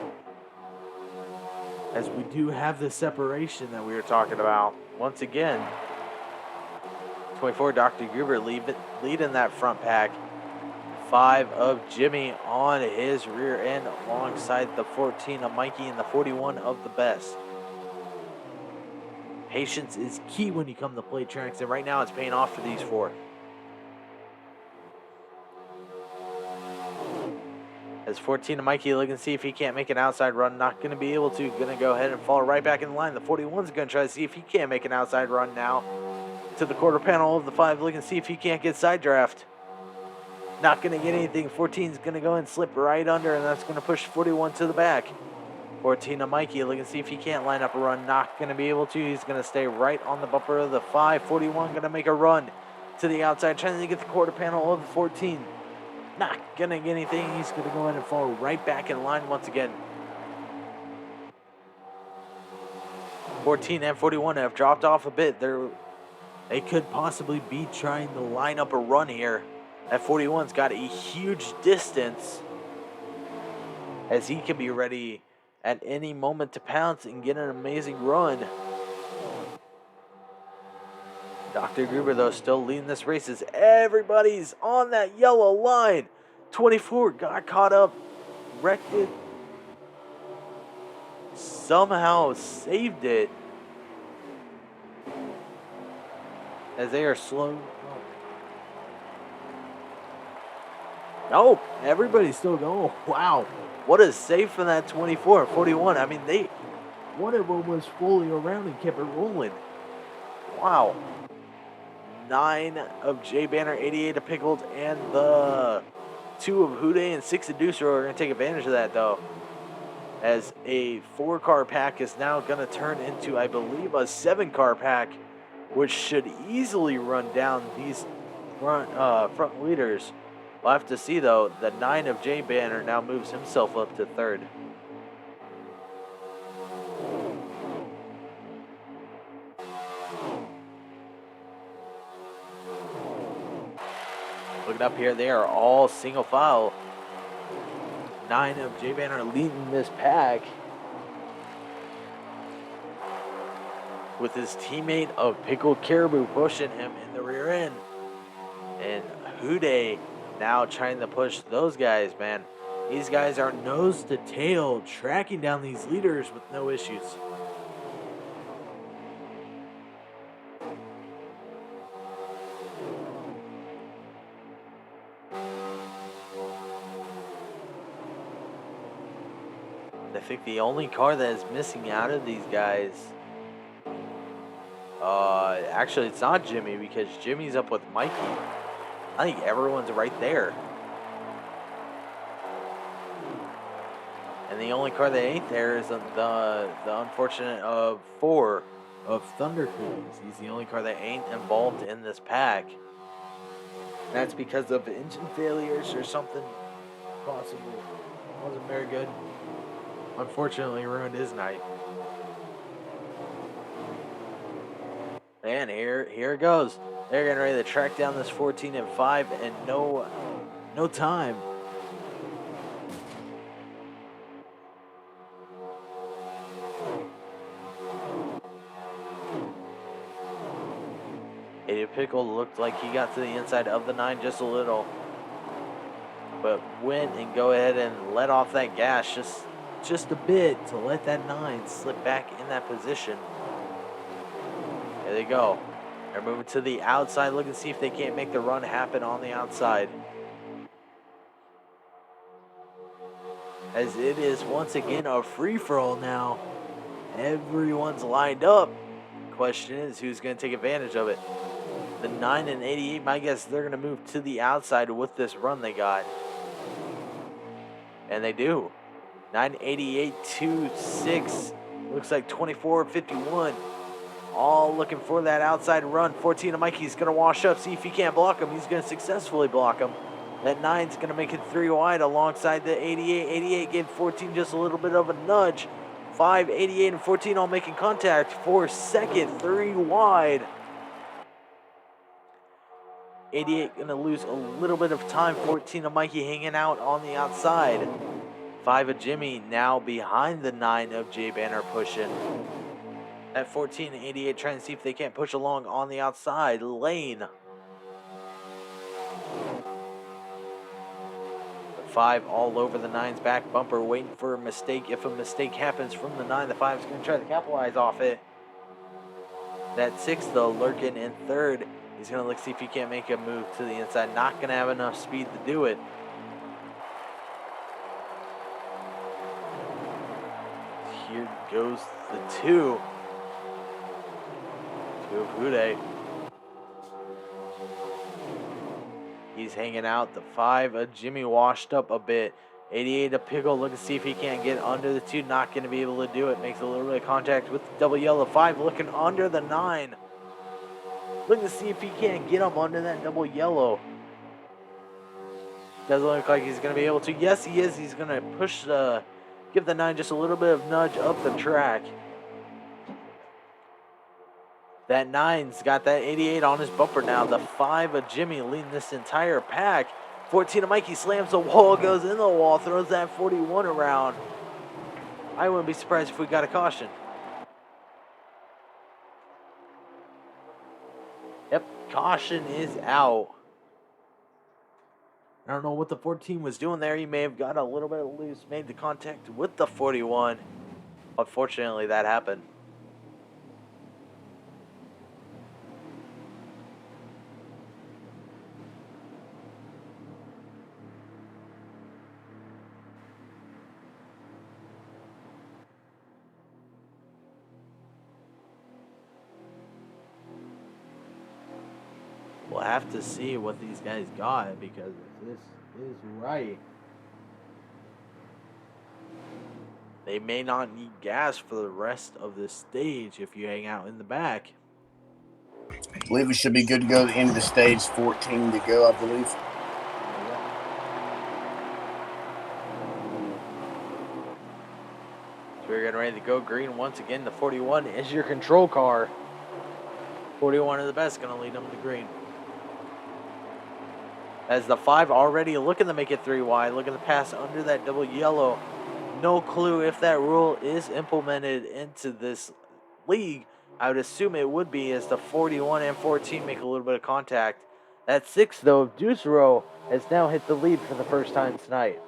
As we do have the separation that we were talking about. Once again, 24 Dr. Gruber leading that front pack. 5 of Jimmy on his rear end alongside the 14 of Mikey and the 41 of the best. Patience is key when you come to play tracks, and right now it's paying off for these 4. As 14 of Mikey looking to see if he can't make an outside run. Not going to be able to. Going to go ahead and fall right back in line. The 41's going to try to see if he can't make an outside run now. To the quarter panel of the 5 looking to see if he can't get side draft. Not going to get anything. 14's going to go and slip right under, and that's going to push 41 to the back. 14 of Mikey looking to see if he can't line up a run. Not going to be able to. He's going to stay right on the bumper of the 5. 41 going to make a run to the outside, trying to get the quarter panel of the 14. Not going to get anything. He's going to go ahead and fall right back in line once again. 14 and 41 have dropped off a bit. They could possibly be trying to line up a run here. That 41's got a huge distance, as he can be ready at any moment to pounce and get an amazing run. Dr. Gruber, though, still leading this race as everybody's on that yellow line. 24 got caught up, wrecked it, somehow saved it, as they are slow. Nope, everybody's still going. Wow, what a save from that 24 and 41. I mean, one of them was fully around and kept it rolling. Wow. 9 of Jay Banner, 88 of Pickled, and the 2 of Houday and 6 of Deuce are going to take advantage of that, though. As a 4-car pack is now going to turn into, I believe, a 7-car pack, which should easily run down these front leaders. We'll have to see, though. The 9 of Jay Banner now moves himself up to 3rd. Looking up here, they are all single file. 9 of Jay Banner leading this pack, with his teammate of Pickled Caribou pushing him in the rear end. And Houday now trying to push those guys, man. These guys are nose to tail, tracking down these leaders with no issues. I think the only car that is missing out of these guys, actually it's not Jimmy, because Jimmy's up with Mikey. I think everyone's right there. And the only car that ain't there is the unfortunate 4 of Thunder Cruise. He's the only car that ain't involved in this pack. And that's because of engine failures or something, possibly. Wasn't very good. Unfortunately ruined his night. And here it goes. They're getting ready to track down this 14 and 5, and no time. Eddie Pickle looked like he got to the inside of the 9 just a little, but went and go ahead and let off that gas just a bit to let that 9 slip back in that position. There they go. They're moving to the outside, looking to see if they can't make the run happen on the outside. As it is once again a free-for-all now. Everyone's lined up. question is, who's going to take advantage of it? The 9 and 88, my guess, they're going to move to the outside with this run they got. And they do. 988, 2-6. Looks like 24-51. All looking for that outside run. 14 of Mikey's going to wash up. See if he can't block him. He's going to successfully block him. That 9's going to make it 3 wide alongside the 88. 88 gave 14 just a little bit of a nudge. 5, 88, and 14 all making contact for second. 3 wide. 88 going to lose a little bit of time. 14 of Mikey hanging out on the outside. 5 of Jimmy now behind the 9 of J Banner pushing. At 14 and 88 trying to see if they can't push along on the outside lane. The 5 all over the 9's back bumper waiting for a mistake. If a mistake happens from the 9, the 5 is going to try to capitalize off it. That 6 though lurking in third. He's going to look see if he can't make a move to the inside. Not going to have enough speed to do it. Here goes the 2. 2 of Hude. He's hanging out. The 5 of Jimmy washed up a bit. 88 of Pickle looking to see if he can't get under the 2. Not going to be able to do it. Makes a little bit of contact with the double yellow. 5 looking under the 9. Looking to see if he can't get him under that double yellow. Doesn't look like he's going to be able to. Yes, he is. He's going to push give the 9 just a little bit of nudge up the track. That 9's got that 88 on his bumper now. The 5 of Jimmy leading this entire pack. 14 of Mikey slams the wall, goes in the wall, throws that 41 around. I wouldn't be surprised if we got a caution. Yep, caution is out. I don't know what the 14 was doing there. He may have got a little bit loose, made the contact with the 41. Unfortunately, that happened. We'll have to see what these guys got, because if this is right, they may not need gas for the rest of the stage if you hang out in the back. I believe we should be good to go to the end of the stage. 14 to go, I believe. So we're getting ready to go green once again. The 41 is your control car. 41 is the best, going to lead them to green. As the 5 already looking to make it 3 wide, looking to pass under that double yellow. No clue if that rule is implemented into this league. I would assume it would be, as the 41 and 14 make a little bit of contact. That 6, though, of Deuce Row has now hit the lead for the first time tonight.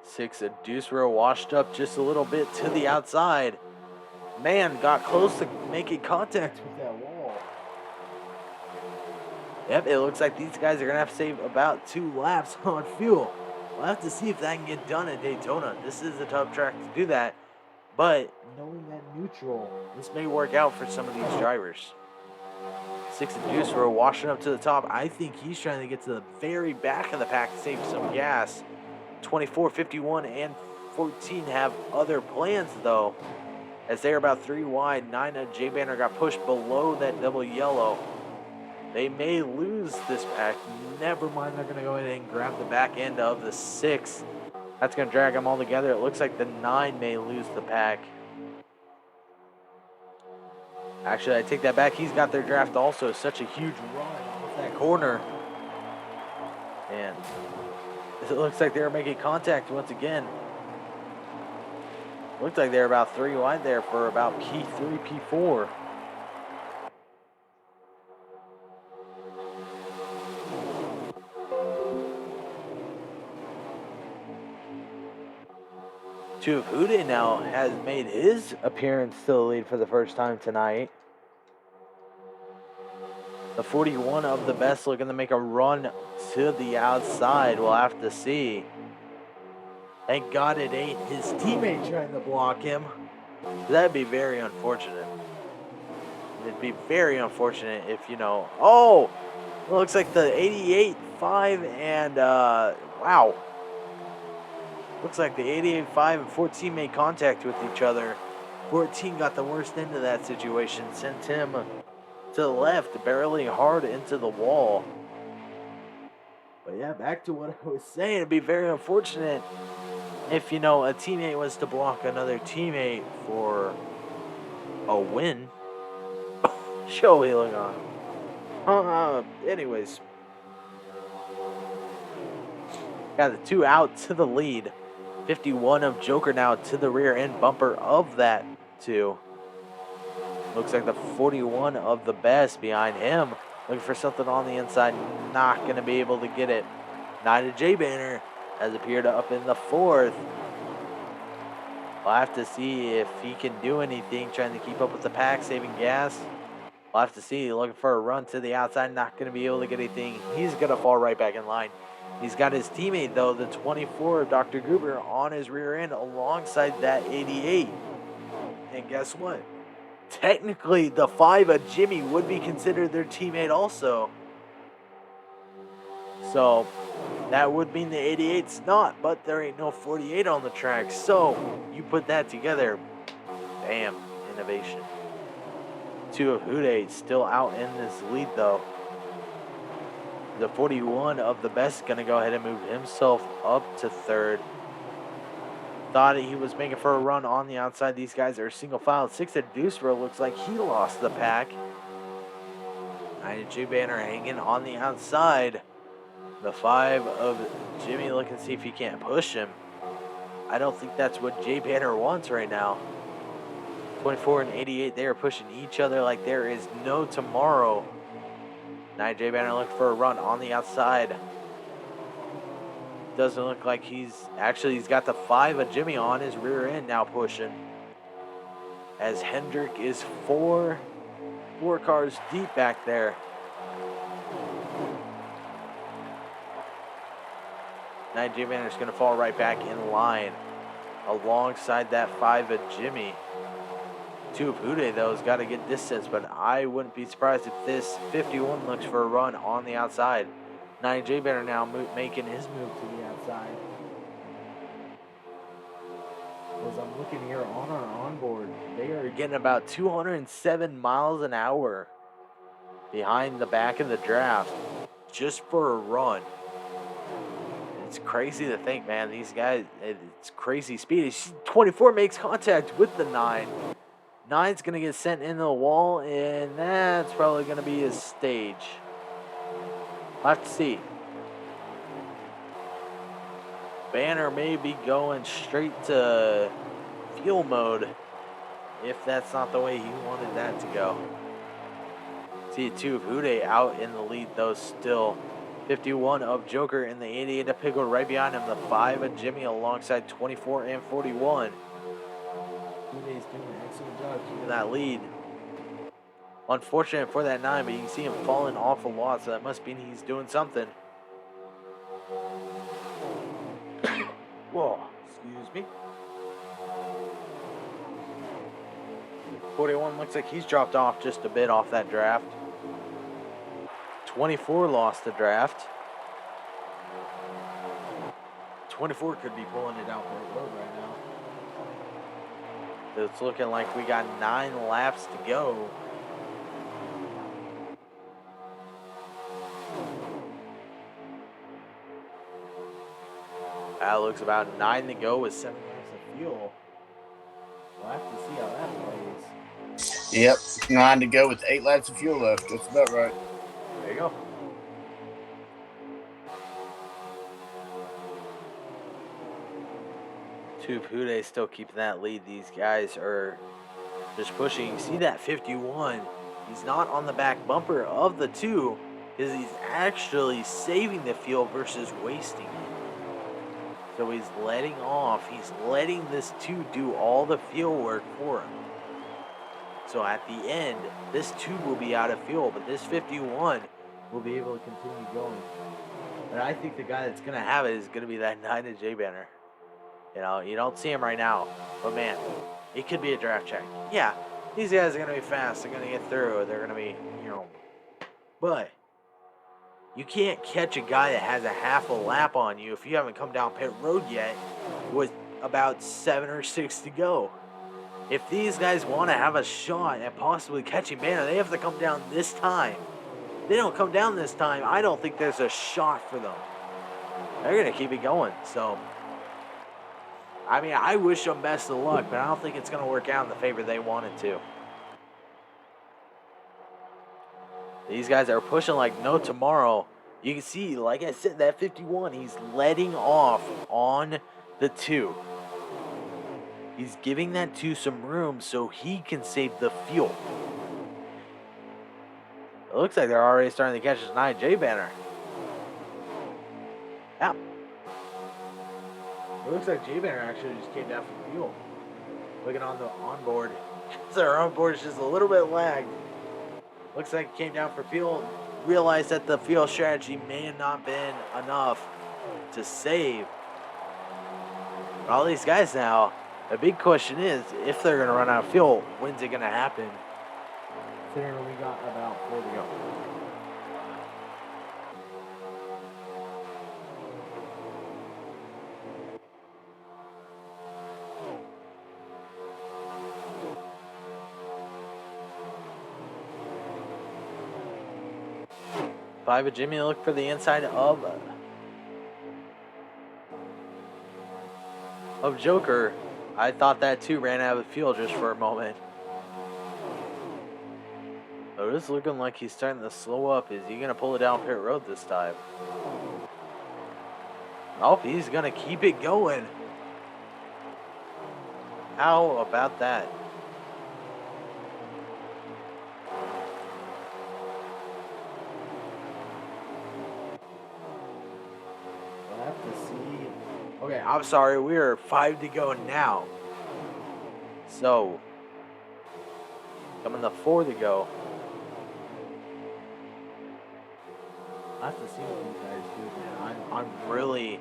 Six, a Deuce Row washed up just a little bit to the outside. Man, got close to making contact with that wall. Yep, it looks like these guys are going to have to save about 2 laps on fuel. We'll have to see if that can get done at Daytona. This is a tough track to do that. But knowing that neutral, this may work out for some of these drivers. 6 of Deuce Row washing up to the top. I think he's trying to get to the very back of the pack to save some gas. 24, 51, and 14 have other plans, though, as they're about 3 wide. 9 of J Banner got pushed below that double yellow. They may lose this pack. Never mind, they're going to go ahead and grab the back end of the 6. That's going to drag them all together. It looks like the 9 may lose the pack. Actually, I take that back. He's got their draft also. Such a huge run off that corner. And it looks like they're making contact once again. Looked like they're about 3 wide there for about P3, P4. Two of Hude now has made his appearance to the lead for the first time tonight. The 41 of the best looking to make a run to the outside. We'll have to see. Thank God it ain't his teammate trying to block him. That'd be very unfortunate. It'd be very unfortunate if, oh, it looks like the 88-5 and, wow. Looks like the 88-5 and 14 made contact with each other. 14 got the worst end of that situation, sent him to the left, barreling hard into the wall. But yeah, back to what I was saying, it'd be very unfortunate if, a teammate was to block another teammate for a win. Show healing on. Anyways. Got the 2 out to the lead. 51 of Joker now to the rear end bumper of that 2. Looks like the 41 of the best behind him. Looking for something on the inside. Not going to be able to get it. 9 of J Banner has appeared up in the 4th. We'll have to see if he can do anything trying to keep up with the pack, saving gas. We'll have to see. Looking for a run to the outside. Not going to be able to get anything. He's going to fall right back in line. He's got his teammate, though, the 24 of Dr. Goober, on his rear end alongside that 88. And guess what? Technically, the 5 of Jimmy would be considered their teammate also. So, that would mean the 88's not, but there ain't no 48 on the track. So, you put that together, bam, innovation. 2 of Hude still out in this lead, though. The 41 of the best is going to go ahead and move himself up to 3rd. Thought he was making for a run on the outside. These guys are single file. 6 at Deuceboro looks like he lost the pack. 9 at J Banner hanging on the outside. The 5 of Jimmy looking to see if he can't push him. I don't think that's what J Banner wants right now. 24 and 88, they are pushing each other like there is no tomorrow. 9 J Banner looking for a run on the outside. Doesn't look like he's got the 5 of Jimmy on his rear end now pushing. As Hendrick is four cars deep back there. 9 J Banner's going to fall right back in line alongside that 5 of Jimmy. 2 of Hude, though, has got to get distance, but I wouldn't be surprised if this 51 looks for a run on the outside. 9 J Banner now making his move to the outside. As I'm looking here on our onboard, they are getting about 207 miles an hour behind the back of the draft just for a run. It's crazy to think, man. These guys, it's crazy speed. 24 makes contact with the 9. 9's going to get sent into the wall, and that's probably going to be his stage. We'll have to see. Banner may be going straight to fuel mode if that's not the way he wanted that to go. See 2 of Hude out in the lead, though, still. 51 of Joker and the 88 of Pickle right behind him. The 5 of Jimmy alongside 24 and 41. Hude's doing an excellent job keeping that lead. Unfortunate for that 9, but you can see him falling off a lot, so that must mean he's doing something. Whoa, excuse me. 41 looks like he's dropped off just a bit off that draft. 24 lost the draft. 24 could be pulling it out for a road right now. It's looking like we got 9 laps to go. That looks about 9 to go with 7 laps of fuel. We'll have to see how that plays. Yep, 9 to go with 8 laps of fuel left. That's about right. There you go. Hude still keeping that lead. These guys are just pushing. See that 51? He's not on the back bumper of the 2 because he's actually saving the fuel versus wasting it. So he's letting off. He's letting this 2 do all the fuel work for him. So at the end, this 2 will be out of fuel, but this 51 will be able to continue going. And I think the guy that's going to have it is going to be that 9 of J Banner. You know, you don't see him right now, but man, it could be a draft check. Yeah, these guys are going to be fast. They're going to get through. They're going to be, but you can't catch a guy that has a half a lap on you if you haven't come down pit road yet with about 7 or 6 to go. If these guys want to have a shot at possibly catching Banner, they have to come down this time. If they don't come down this time, I don't think there's a shot for them. They're going to keep it going. So, I mean, I wish them best of luck, but I don't think it's going to work out in the favor they wanted to. These guys are pushing like no tomorrow. You can see, like I said, that 51, he's letting off on the 2. He's giving that 2 some room so he can save the fuel. It looks like they're already starting to catch this 9 J Banner. Yeah. It looks like J Banner actually just came down from fuel. Looking on the onboard. Our onboard is just a little bit lagged. Looks like it came down for fuel. Realized that the fuel strategy may have not been enough to save. But all these guys now, the big question is, if they're going to run out of fuel, when's it going to happen? Considering we got about 4 to go. Five of Jimmy look for the inside of Joker. I thought that too ran out of fuel just for a moment. So it is looking like he's starting to slow up. Is he going to pull it down pit road this time? Oh, he's going to keep it going. How about that? We'll have to see. Okay, I'm sorry. We are 5 to go now. So, coming to 4 to go. I have to see what these guys do, man. I'm really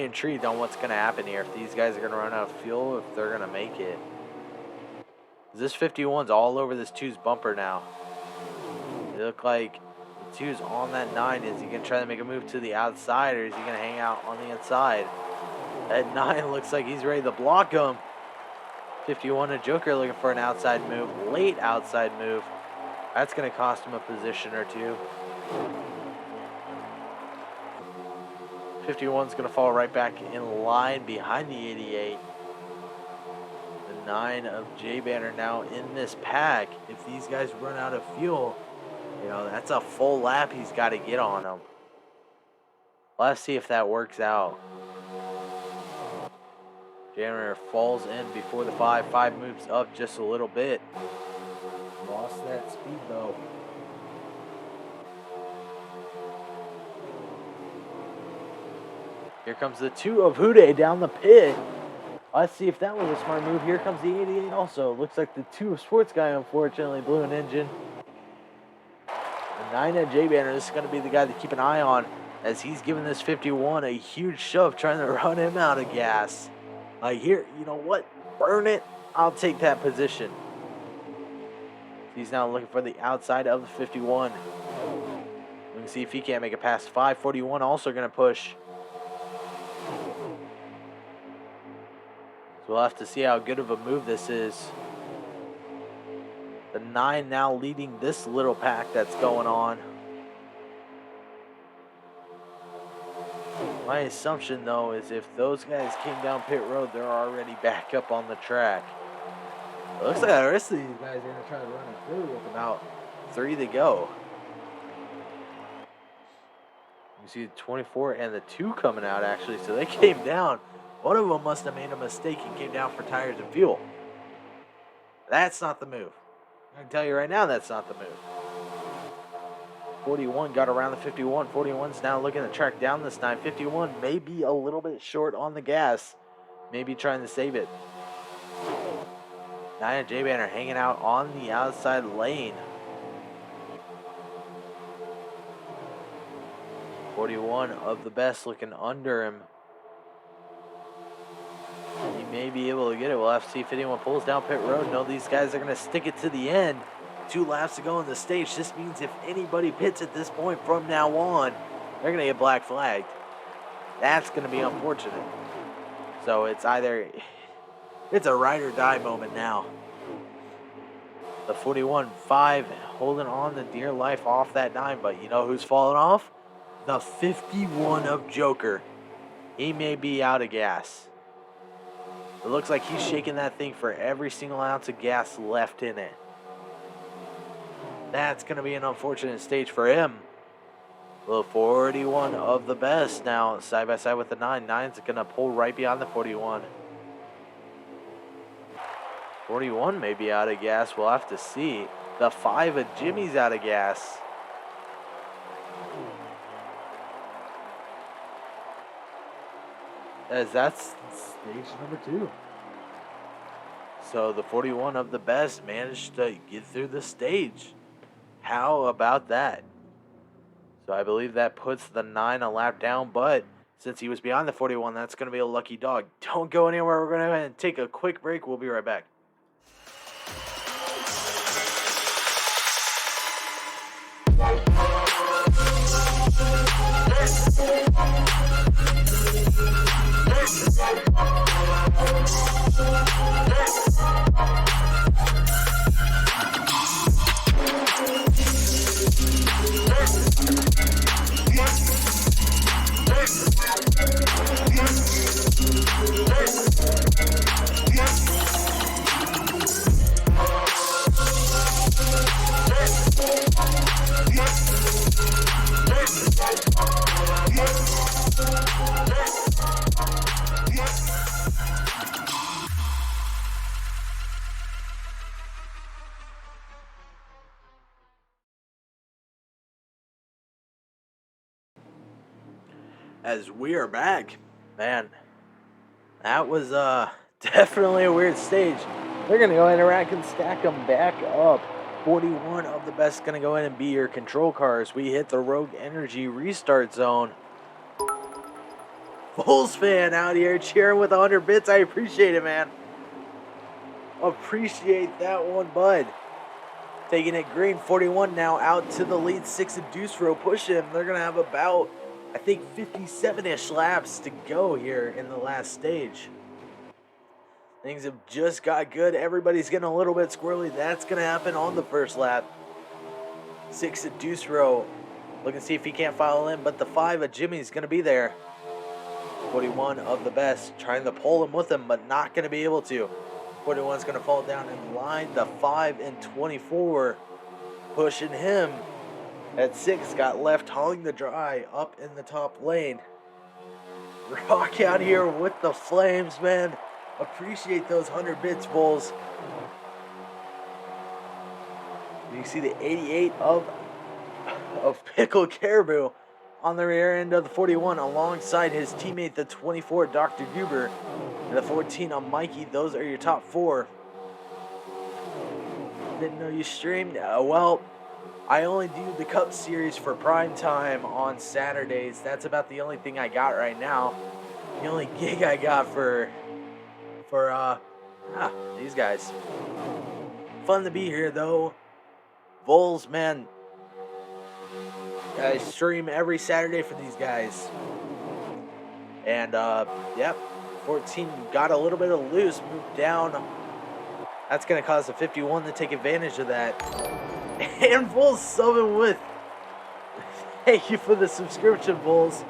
intrigued on what's going to happen here. If these guys are going to run out of fuel, if they're going to make it. This 51's all over this 2's bumper now. It look like the 2's on that 9. Is he going to try to make a move to the outside, or is he going to hang out on the inside? That 9 looks like he's ready to block him. 51 a Joker looking for an outside move. Late outside move. That's going to cost him a position or 2. 51's going to fall right back in line behind the 88. The 9 of J Banner now in this pack. If these guys run out of fuel, that's a full lap he's got to get on them. Let's see if that works out. J Banner falls in before the 5. 5 moves up just a little bit. Lost that speed though. Here comes the 2 of Hude down the pit. Let's see if that was a smart move. Here comes the 88 also. Looks like the 2 of Sports Guy unfortunately blew an engine. The 9 of J Banner, this is going to be the guy to keep an eye on as he's giving this 51 a huge shove trying to run him out of gas. Here, you know what? Burn it. I'll take that position. He's now looking for the outside of the 51. We can see if he can't make it past 541 also going to push. So we'll have to see how good of a move this is. The 9 now leading this little pack that's going on. My assumption, though, is if those guys came down pit road, they're already back up on the track. It looks like the rest of these guys are going to try to run it through with about 3 to go. You see the 24 and the 2 coming out, actually, so they came down. One of them must have made a mistake and came down for tires and fuel. That's not the move. I can tell you right now that's not the move. 41 got around the 51. 41's now looking to track down this time. 51 may be a little bit short on the gas. Maybe trying to save it. 9 and J-Man are hanging out on the outside lane. 41 of the best looking under him. He may be able to get it. We'll have to see if anyone pulls down pit road. No, these guys are going to stick it to the end. 2 laps to go in the stage. This means if anybody pits at this point from now on, they're going to get black flagged. That's going to be unfortunate. So it's a ride or die moment now. The 41-5 holding on the dear life off that 9, but you know who's falling off? The 51 of Joker. He may be out of gas. It looks like he's shaking that thing for every single ounce of gas left in it. That's going to be an unfortunate stage for him. The 41 of the best now side by side with the 9. 9's going to pull right behind the 41. 41 may be out of gas. We'll have to see. The 5 of Jimmy's out of gas. As that's stage number 2. So the 41 of the best managed to get through the stage. How about that? So I believe that puts the 9 a lap down, but since he was behind the 41, that's going to be a lucky dog. Don't go anywhere. We're going to take a quick break. We'll be right back. As we are back, man, that was definitely a weird stage. They're going to go in and rack and stack them back up. 41 of the best going to go in and be your control cars. We hit the Rogue Energy restart zone. Bulls fan out here cheering with 100 bits. I appreciate it, man. Appreciate that one, bud. Taking it green. 41 now out to the lead. 6 of Deuce Row pushing him. They're going to have about, I think, 57-ish laps to go here in the last stage. Things have just got good. Everybody's getting a little bit squirrely. That's going to happen on the first lap. 6 of Deuce Row. Looking to see if he can't follow in, but the 5 of Jimmy's going to be there. 41 of the best. Trying to pull him with him, but not going to be able to. 41's going to fall down in line. The 5 and 24 pushing him. At 6 got left hung to dry up in the top lane. Rock out here with the flames, man. Appreciate those 100 bits, Bulls. You see the 88 of Pickle Caribou on the rear end of the 41 alongside his teammate, the 24, Dr. Goober, and the 14 on Mikey. Those are your top 4. Didn't know you streamed? Well, I only do the Cup Series for prime time on Saturdays. That's about the only thing I got right now. The only gig I got for these guys. Fun to be here, though. Bulls, man. I stream every Saturday for these guys. And, yep. 14 got a little bit of loose, moved down. That's going to cause the 51 to take advantage of that. And Bulls subbing with. Thank you for the subscription, Bulls.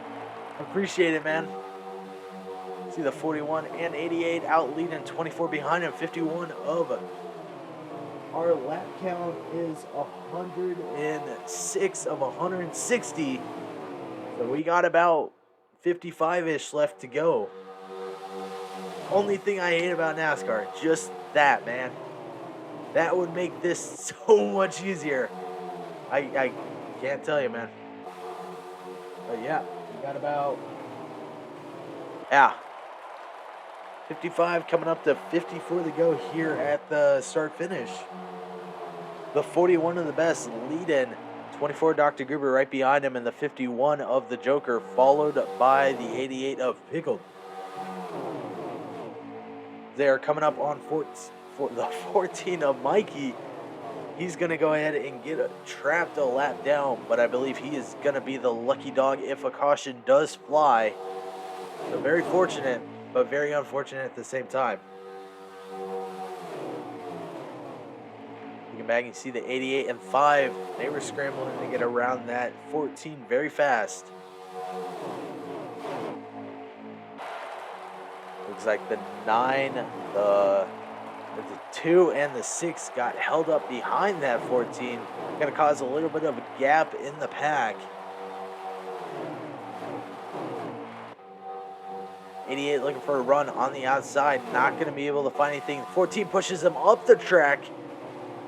Appreciate it, man. See the 41 and 88 out leading, 24 behind him, 51 of our lap count is 106 of 160. So we got about 55-ish left to go. Only thing I hate about NASCAR, just that, man. That would make this so much easier. I can't tell you, man. But yeah, we got about... Yeah. 55 coming up to 54 to go here at the start finish. The 41 of the best lead in. 24 Dr. Gruber right behind him, and the 51 of the Joker, followed by the 88 of Pickled. They are coming up on the 14 of Mikey. He's going to go ahead and get trapped a lap down, but I believe he is going to be the lucky dog if a caution does fly. So very fortunate, but very unfortunate at the same time. Looking back, you see the 88 and 5. They were scrambling to get around that 14 very fast. Looks like the 9, the 2, and the 6 got held up behind that 14. Going to cause a little bit of a gap in the pack. 88 looking for a run on the outside. Not going to be able to find anything. 14 pushes him up the track.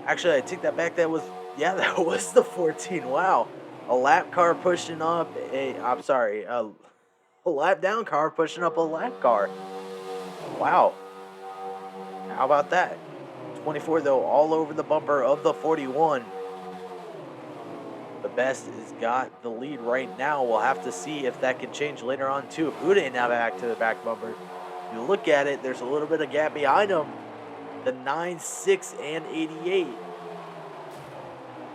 Actually, I take that back. That was the 14. Wow. A lap car pushing up a lap down car pushing up a lap car. Wow. How about that? 24, though, all over the bumper of the 41. The best has got the lead right now. We'll have to see if that can change later on, too. Uday now back to the back bumper. You look at it, there's a little bit of gap behind him. The 9, 6, and 88.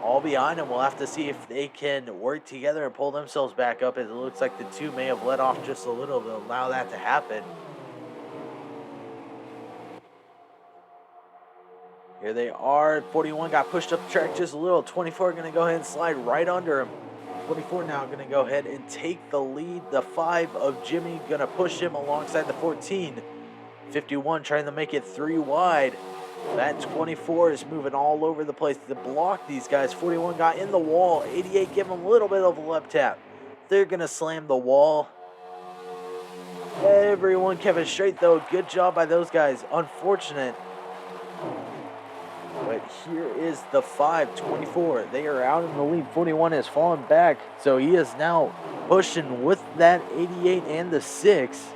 All behind him. We'll have to see if they can work together and pull themselves back up. It looks like the 2 may have let off just a little to allow that to happen. Here they are. 41 got pushed up the track just a little. 24 going to go ahead and slide right under him. 24 now going to go ahead and take the lead. The 5 of Jimmy going to push him alongside the 14. 51 trying to make it 3 wide. That 24 is moving all over the place to block these guys. 41 got in the wall. 88 give him a little bit of a left tap. They're going to slam the wall. Everyone kept it straight, though. Good job by those guys. Unfortunate. But here is the 5, 24. They are out in the lead. 41 has fallen back. So he is now pushing with that 88 and the 6.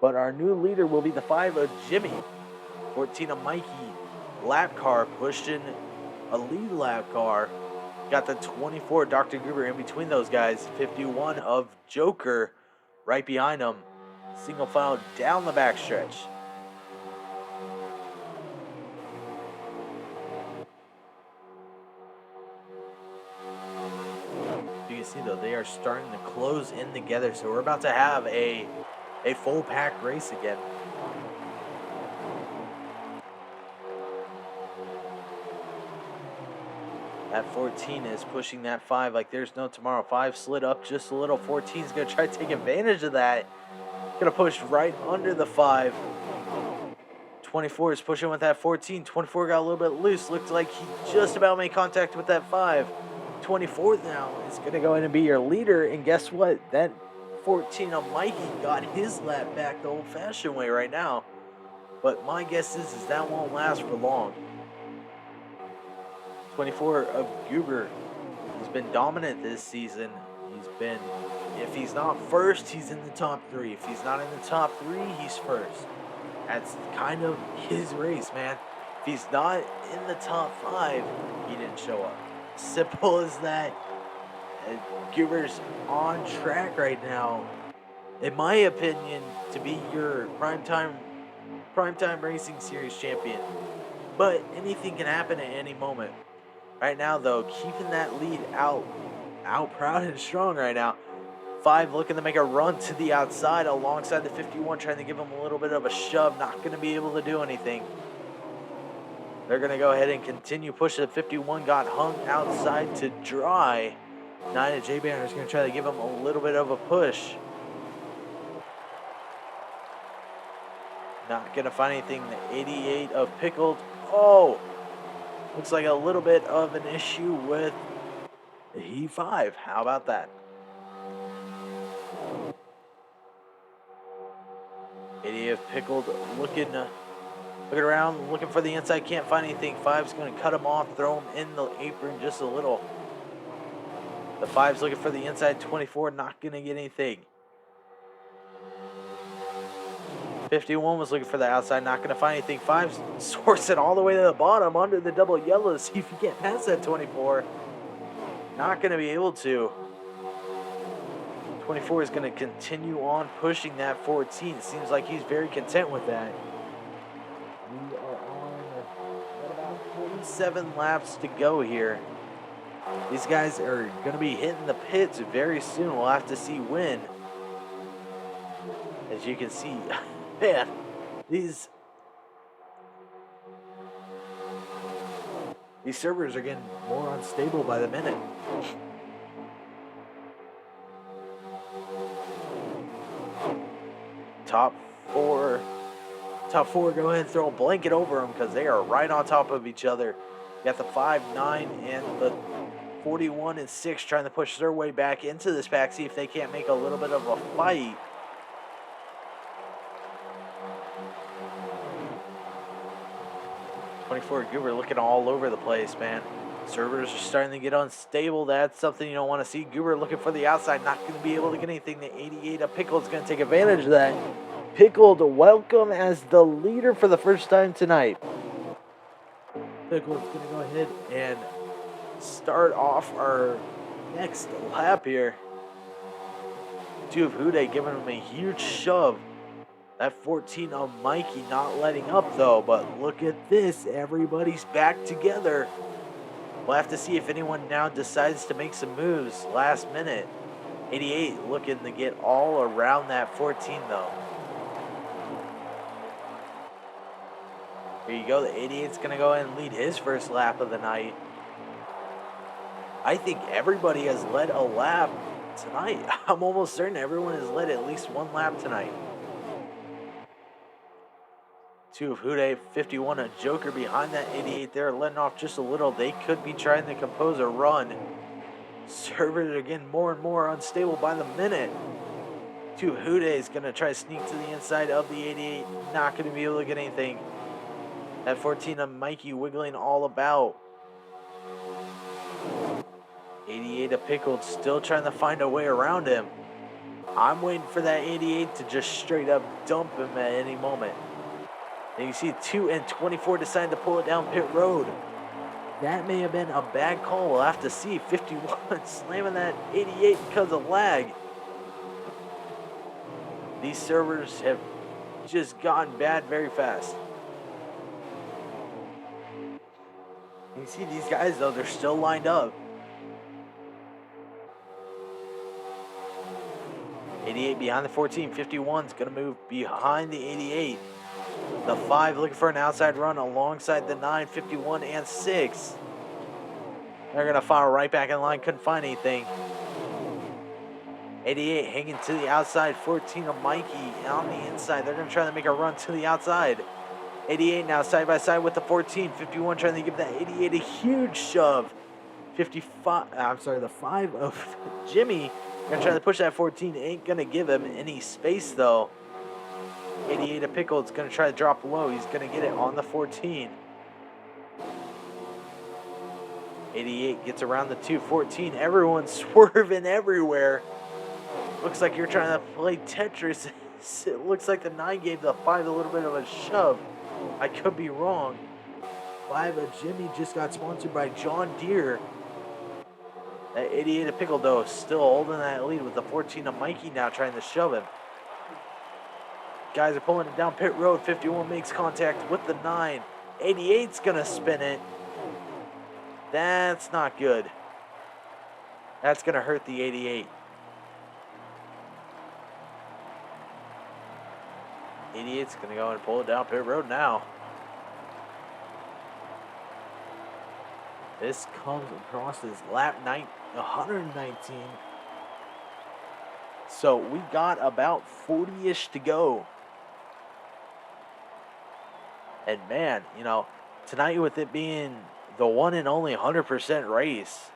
But our new leader will be the 5 of Jimmy. 14 of Mikey. Lap car pushing a lead lap car. Got the 24 Dr. Gruber in between those guys. 51 of Joker right behind him. Single file down the backstretch. You can see though they are starting to close in together. So we're about to have a full pack race again. That 14 is pushing that 5 like there's no tomorrow. 5 slid up just a little. 14 is going to try to take advantage of that. Going to push right under the 5. 24 is pushing with that 14. 24 got a little bit loose. Looked like he just about made contact with that 5. 24 now is going to go in and be your leader. And guess what? That 14 of Mikey got his lap back the old-fashioned way right now. But my guess is that won't last for long. 24 of Gruber has been dominant this season. He's been, if he's not first, he's in the top 3. If he's not in the top 3, he's first. That's kind of his race, man. If he's not in the top 5, he didn't show up. Simple as that. Gruber's on track right now, in my opinion, to be your primetime racing series champion. But anything can happen at any moment. Right now, though, keeping that lead out proud and strong right now. 5 looking to make a run to the outside alongside the 51, trying to give him a little bit of a shove. Not going to be able to do anything. They're going to go ahead and continue pushing. The 51 got hung outside to dry. 9 of J Banner is going to try to give him a little bit of a push. Not going to find anything. The 88 of Pickled. Oh! Looks like a little bit of an issue with the E5. How about that? 88 of Pickled looking around, looking for the inside. Can't find anything. 5's going to cut him off, throw him in the apron just a little. The 5's looking for the inside. 24 not going to get anything. 51 was looking for the outside, not going to find anything. 5 sorts it all the way to the bottom under the double yellow. See if you can't pass that 24. Not going to be able to. 24 is going to continue on pushing that 14. It seems like he's very content with that. We are on about 47 laps to go here. These guys are going to be hitting the pits very soon. We'll have to see when. As you can see, man, these servers are getting more unstable by the minute. Top four, go ahead and throw a blanket over them because they are right on top of each other. You got the 5, 9, and the 41 and 6 trying to push their way back into this pack, see if they can't make a little bit of a fight. Goober looking all over the place, man. Servers are starting to get unstable. That's something you don't want to see. Goober looking for the outside, not going to be able to get anything. The 88 of Pickled is going to take advantage of that. Pickled, welcome as the leader for the first time tonight. Pickled's going to go ahead and start off our next lap here. 2 of Hude giving him a huge shove. That 14 of Mikey not letting up though, but look at this. Everybody's back together. We'll have to see if anyone now decides to make some moves last minute. 88 looking to get all around that 14 though. Here you go. The 88's going to go ahead and lead his first lap of the night. I think everybody has led a lap tonight. I'm almost certain everyone has led at least one lap tonight. 2 of Hude, 51, a Joker behind that 88 there, letting off just a little. They could be trying to compose a run. Servers are getting more and more unstable by the minute. 2 of Hude is going to try to sneak to the inside of the 88. Not going to be able to get anything. That 14 of Mikey wiggling all about. 88 of Pickled still trying to find a way around him. I'm waiting for that 88 to just straight up dump him at any moment. And you see 2 and 24 decide to pull it down pit road. That may have been a bad call. We'll have to see. 51 slamming that 88 because of lag. These servers have just gotten bad very fast. You see these guys though, they're still lined up. 88 behind the 14. 51's going to move behind the 88. The 5 looking for an outside run alongside the 9, 51, and 6. They're going to fire right back in line. Couldn't find anything. 88 hanging to the outside. 14 of Mikey on the inside. They're going to try to make a run to the outside. 88 now side by side with the 14. 51 trying to give that 88 a huge shove. 55, the 5 of Jimmy. Going to try to push that 14. Ain't going to give him any space though. 88 of Pickled is going to try to drop low. He's going to get it on the 14. 88 gets around the 214. Everyone's swerving everywhere. Looks like you're trying to play Tetris. It looks like the 9 gave the 5 a little bit of a shove. I could be wrong. 5 of Jimmy just got sponsored by John Deere. That 88 of Pickled though still holding that lead with the 14 of Mikey now trying to shove him. Guys are pulling it down pit road. 51 makes contact with the 9. 88's going to spin it. That's not good. That's going to hurt the 88. 88's going to go and pull it down pit road now. This comes across as lap 119. So we got about 40-ish to go. And man, you know, tonight with it being the one and only 100% race,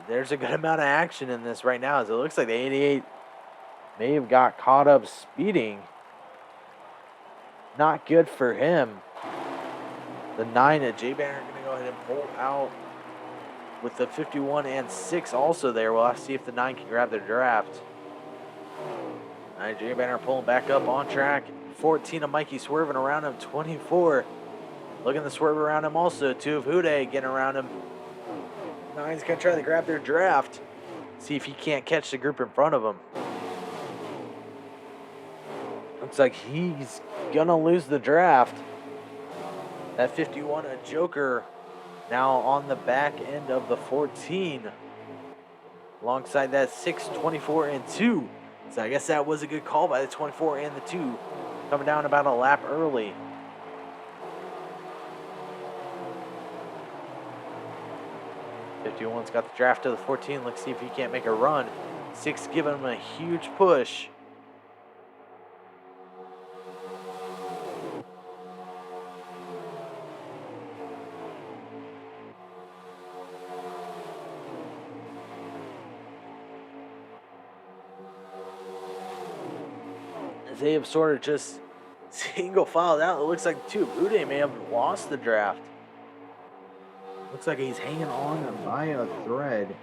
there's a good amount of action in this right now. As it looks like the 88 may have got caught up speeding. Not good for him. The 9 at J-Banner are going to go ahead and pull out with the 51 and 6 also there. We'll have to see if the 9 can grab their draft. J Banner pulling back up on track. 14 of Mikey swerving around him. 24 looking to swerve around him also. 2 of Hude getting around him. 9's going to try to grab their draft. See if he can't catch the group in front of him. Looks like he's going to lose the draft. That 51, a Joker, now on the back end of the 14. Alongside that 6, 24, and 2. So I guess that was a good call by the 24 and the 2. Coming down about a lap early. 's got the draft to the 14. Let's see if he can't make a run. 6 giving him a huge push. As they have sort of just single filed out, it looks like 2 Uday may have lost the draft. Looks like he's hanging on by a thread.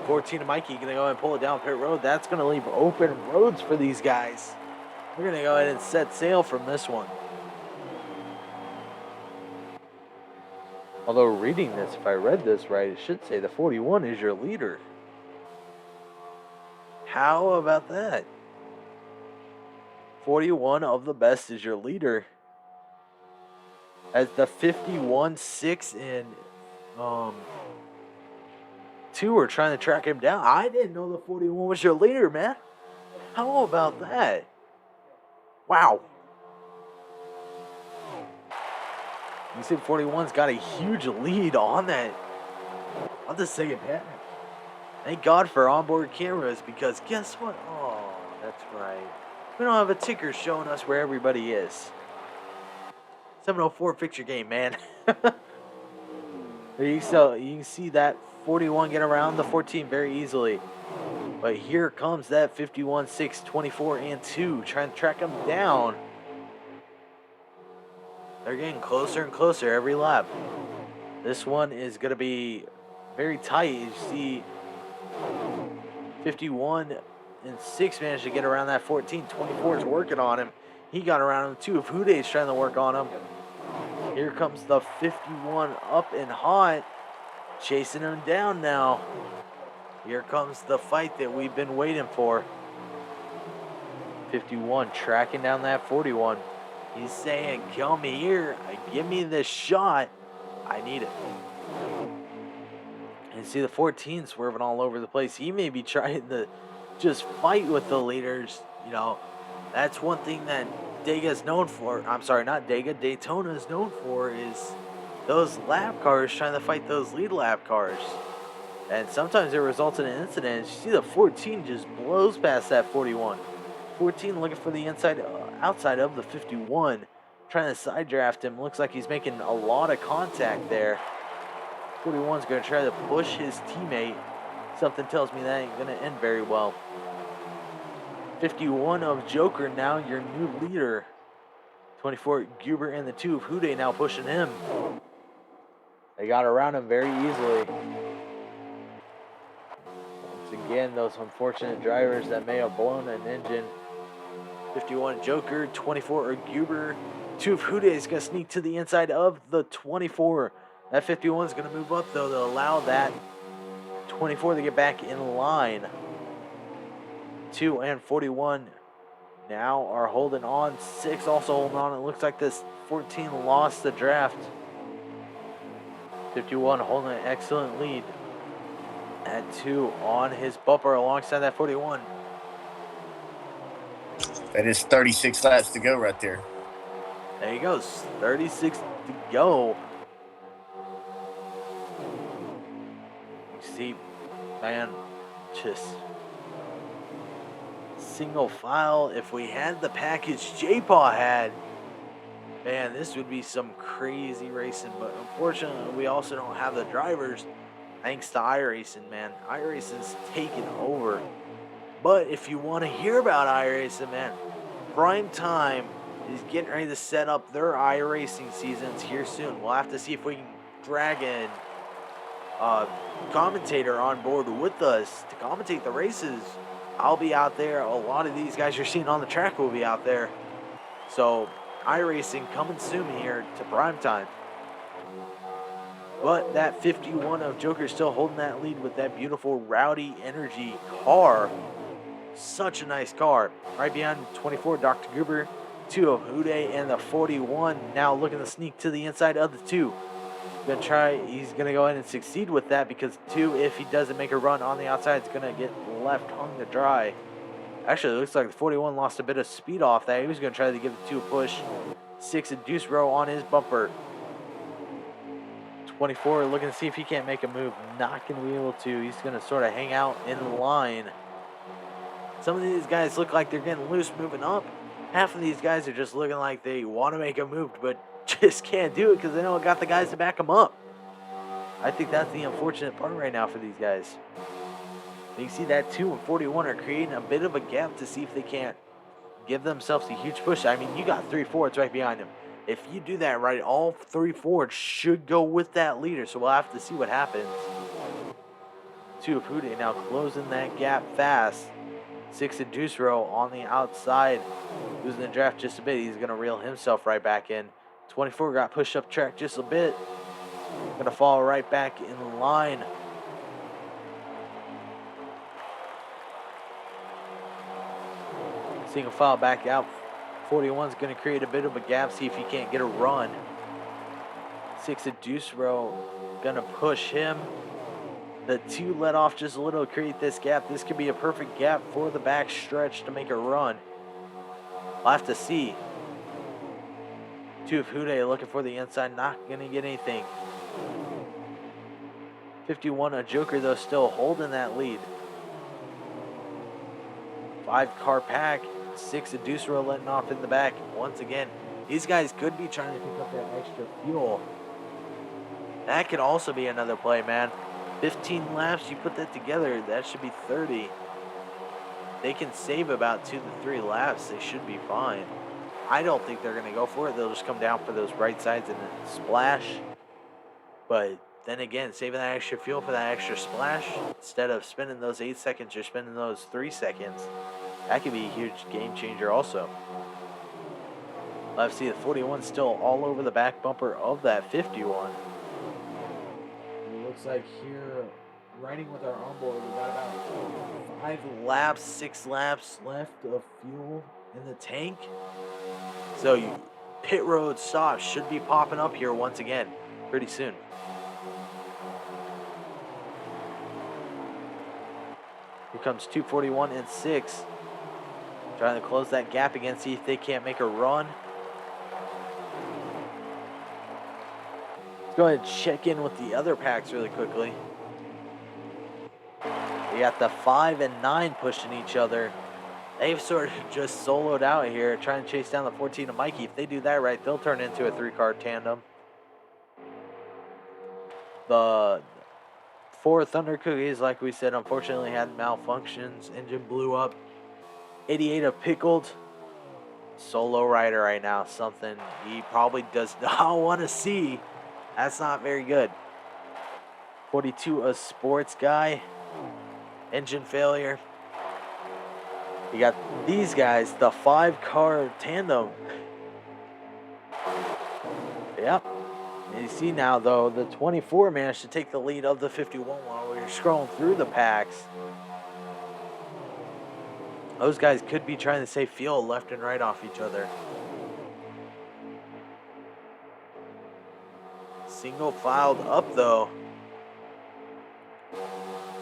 $14 to Mikey, gonna go ahead and pull it down pit road. That's gonna leave open roads for these guys. We're gonna go ahead and set sail from this one. Although reading this, if I read this right, it should say the 41 is your leader. How about that? 41 of the best is your leader. As the 51, 6, and 2 are trying to track him down. I didn't know the 41 was your leader, man. How about that? Wow. You said 41's got a huge lead on that. On the second pass. Thank God for onboard cameras, because guess what? Oh, that's right. We don't have a ticker showing us where everybody is. 704 fix your game, man. You can see that 41 get around the 14 very easily. But here comes that 51, 6, 24, and 2 trying to track him down. They're getting closer and closer every lap. This one is going to be very tight. You see 51 and 6 managed to get around that 14. 24 is working on him. He got around him too. If Hude's trying to work on him. Here comes the 51 up and hot. Chasing him down now. Here comes the fight that we've been waiting for. 51 tracking down that 41. He's saying, come here, give me this shot. I need it. And see the 14 swerving all over the place. He may be trying to just fight with the leaders. You know, that's one thing that Dega is known for. I'm sorry, not Dega. Daytona is known for is those lap cars trying to fight those lead lap cars. And sometimes it results in an incident. You see the 14 just blows past that 41. 14 looking for the outside of the 51. Trying to side draft him. Looks like he's making a lot of contact there. 41's going to try to push his teammate. Something tells me that ain't going to end very well. 51 of Joker, now your new leader. 24 Guber and the 2 of Hude now pushing him. They got around him very easily. Once again, those unfortunate drivers that may have blown an engine. 51 Joker, 24 or Guber. 2 of Hude is going to sneak to the inside of the 24. That 51 is going to move up, though, to allow that 24 to get back in line. 2 and 41 now are holding on. 6 also holding on. It looks like this 14 lost the draft. 51 holding an excellent lead. At 2 on his bumper alongside that 41. That is 36 laps to go right there. There he goes. 36 to go. You see, man, just single file. If we had the package J-Paw had, man, this would be some crazy racing. But unfortunately, we also don't have the drivers. Thanks to iRacing, man. iRacing's taken over. But if you want to hear about iRacing, man, Prime Time is getting ready to set up their iRacing seasons here soon. We'll have to see if we can Dragon commentator on board with us to commentate the races. I'll be out there. A lot of these guys you're seeing on the track will be out there. So iRacing coming soon here to primetime. But that 51 of Joker still holding that lead with that beautiful Rowdy Energy car. Such a nice car. Right behind 24, Dr. Goober, 2 of Uday, and the 41 now looking to sneak to the inside of the 2. He's gonna go ahead and succeed with that because 2, if he doesn't make a run on the outside, is gonna get left hung to dry. Actually, it looks like the 41 lost a bit of speed off that. He was gonna try to give the 2 a push. 6 of Deuce Row on his bumper. 24 looking to see if he can't make a move. Not going to be able to. He's going to sort of hang out in the line. Some of these guys look like they're getting loose moving up. Half of these guys are just looking like they want to make a move, but just can't do it because they don't got the guys to back them up. I think that's the unfortunate part right now for these guys. You see that 2 and 41 are creating a bit of a gap to see if they can't give themselves a huge push. I mean, you got 3 Fords right behind him. If you do that right, all 3 Fords should go with that leader, so we'll have to see what happens. 2 of Hude now closing that gap fast. 6 of Deuce Row on the outside, losing the draft just a bit. He's going to reel himself right back in. 24 got pushed up track just a bit. Going to fall right back in line. Single file back out. 41's going to create a bit of a gap, see if he can't get a run. 6 of Deuce Row going to push him. The 2 let off just a little to create this gap. This could be a perfect gap for the back stretch to make a run. We'll have to see. 2 of Hude looking for the inside, not going to get anything. 51 of Joker, though, still holding that lead. 5 car pack. 6 of Deuce Row letting off in the back. Once again, these guys could be trying to pick up that extra fuel. That could also be another play, man. 15 laps, you put that together, that should be 30. They can save about 2 to 3 laps. They should be fine. I don't think they're going to go for it. They'll just come down for those right sides and then splash. But then again, saving that extra fuel for that extra splash, instead of spending those 8 seconds, you're spending those 3 seconds. That could be a huge game changer also. Let's see, the 41 still all over the back bumper of that 51. It looks like here, riding with our onboard, we got about 5 laps, 6 laps left of fuel in the tank. So pit road stops should be popping up here once again pretty soon. Here comes 241 and 6. Trying to close that gap again, see if they can't make a run. Let's go ahead and check in with the other packs really quickly. We got the 5 and 9 pushing each other. They've sort of just soloed out here, trying to chase down the 14 of Mikey. If they do that right, they'll turn into a 3-car tandem. The 4 Thunder Cookies, like we said, unfortunately had malfunctions. Engine blew up. 88 of Pickled. Solo rider right now. Something he probably does not want to see. That's not very good. 42 of Sports Guy. Engine failure. You got these guys, the 5-car tandem. Yep. And you see now, though, the 24 managed to take the lead of the 51 while we were scrolling through the packs. Those guys could be trying to save fuel left and right off each other. Single filed up, though.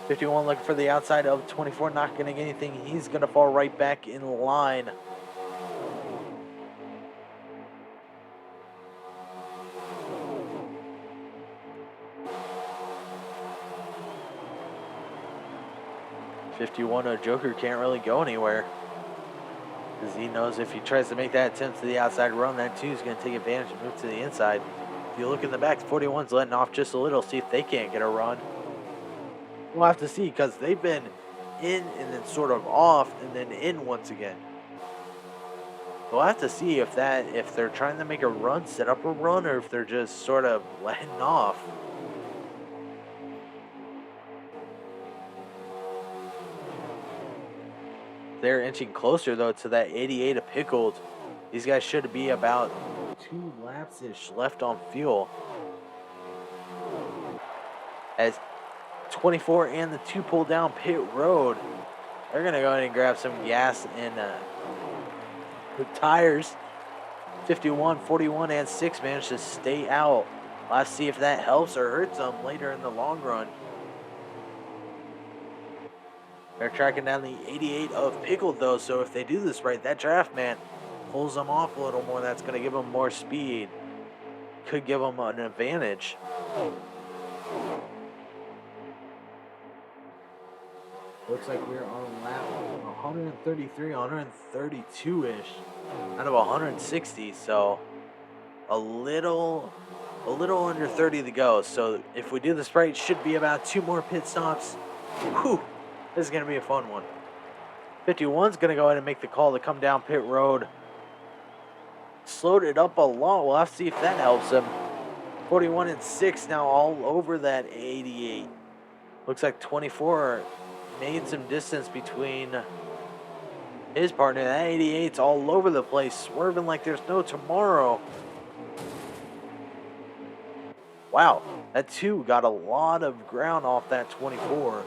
51 looking for the outside of 24, not going to get anything. He's going to fall right back in line. Joker can't really go anywhere because he knows if he tries to make that attempt to the outside run, that 2 is going to take advantage and move to the inside. If you look in the back, the 41's letting off just a little, see if they can't get a run. We'll have to see because they've been in and then sort of off and then in once again. We'll have to see if they're trying to make a run, set up a run, or if they're just sort of letting off. They're inching closer though to that 88 of Pickled. These guys should be about 2 laps-ish left on fuel. As 24 and the 2 pull down pit road, they're gonna go ahead and grab some gas and the tires. 51, 41, and 6 managed to stay out. Let's see if that helps or hurts them later in the long run. They're tracking down the 88 of Pickled though, so if they do this right, that draft man pulls them off a little more. That's going to give them more speed. Could give them an advantage. Looks like we're on lap 133, 132-ish out of 160, so a little under 30 to go. So if we do this right, should be about 2 more pit stops. Whew, this is going to be a fun one. 51's going to go ahead and make the call to come down pit road. Slowed it up a lot. We'll have to see if that helps him. 41 and 6 now all over that 88. Looks like 24 made some distance between his partner. That 88's all over the place, swerving like there's no tomorrow. Wow, that 2 got a lot of ground off that 24.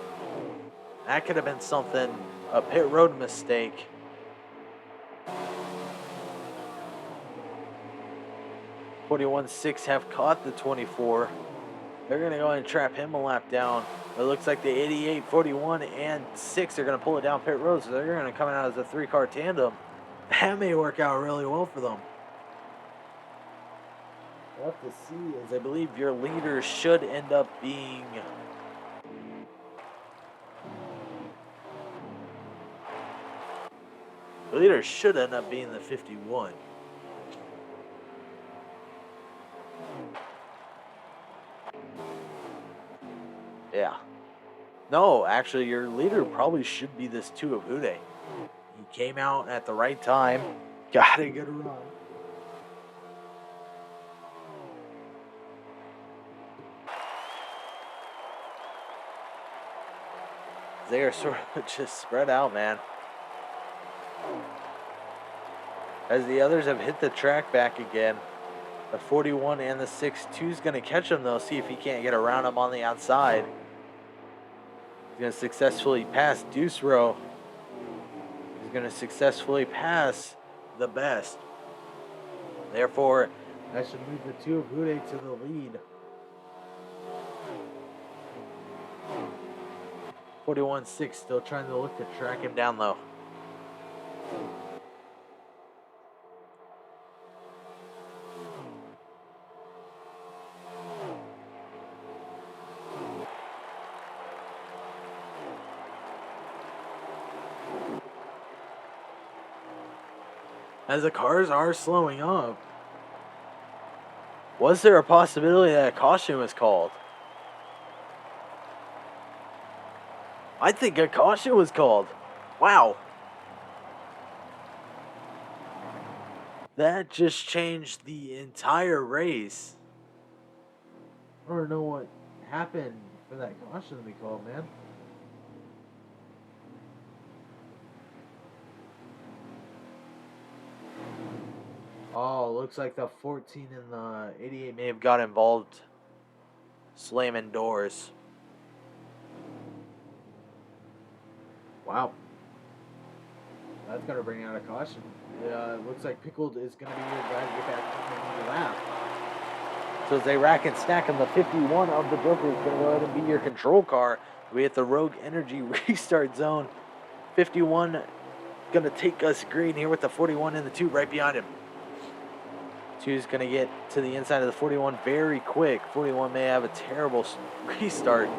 That could have been something, a pit road mistake. .41.6 have caught the 24. They're going to go ahead and trap him a lap down. It looks like the 88, 41, and 6 are going to pull it down pit road, so they're going to come out as a 3-car tandem. That may work out really well for them. We'll have to see, as I believe your leader should end up being... The leader should end up being the 51. Yeah. No, actually, your leader probably should be this 2 of Uday. He came out at the right time. Got a good run. They are sort of just spread out, man. As the others have hit the track back again. The 41 and the 6-2 is going to catch him, though. See if he can't get around him on the outside. He's going to successfully pass Deuce Row. He's going to successfully pass the best. Therefore, that should move the 2 of Hude to the lead. 41-6 still trying to look to track him down, though. As the cars are slowing up, was there a possibility that a caution was called? I think a caution was called. Wow. That just changed the entire race. I don't know what happened for that caution to be called, man. Oh, looks like the 14 and the 88 may have got involved slamming doors. Wow. That's going to bring out a caution. It looks like Pickled is going to be your guy to get back in the lap. So as they rack and stack him, the 51 of the Joker is going to go ahead and be your control car. We hit the Rogue Energy restart zone. 51 going to take us green here with the 41 and the 2 right behind him. 2 is going to get to the inside of the 41 very quick. 41 may have a terrible restart.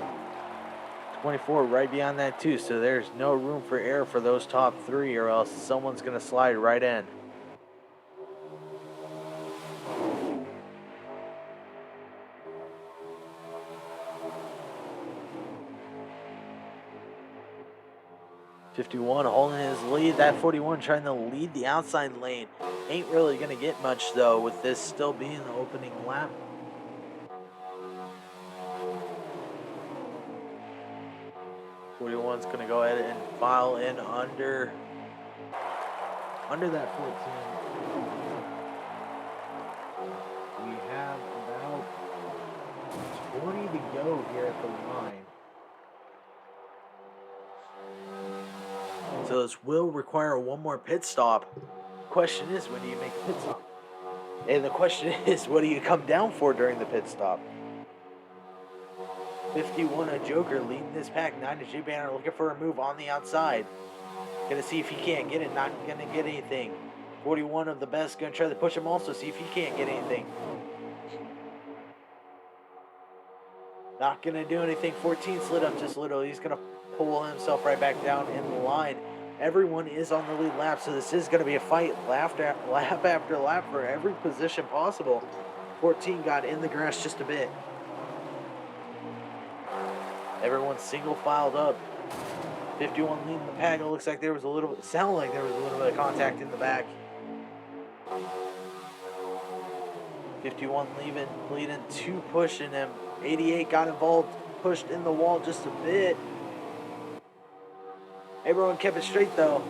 24 right beyond that too, so there's no room for error for those top 3 or else someone's going to slide right in. 51 holding his lead. That 41 trying to lead the outside lane. Ain't really going to get much, though, with this still being the opening lap. 41's going to go ahead and file in under that 14. We have about 20 to go here at the line. So this will require one more pit stop. Question is, when do you make a pit stop? And the question is, what do you come down for during the pit stop? 51, a Joker leading this pack. 9 to J Banner looking for a move on the outside. Gonna see if he can't get it. Not gonna get anything. 41 of the best gonna try to push him also. See if he can't get anything. Not gonna do anything. 14 slid up just a little. He's gonna pull himself right back down in the line. Everyone is on the lead lap, so this is going to be a fight lap after lap for every position possible. 14 got in the grass just a bit. Everyone's single filed up. 51 leading the pack. It looks like there was a little bit, sounded like there was a little bit of contact in the back. 51 leading 2 pushing him. 88 got involved, pushed in the wall just a bit. Everyone kept it straight, though.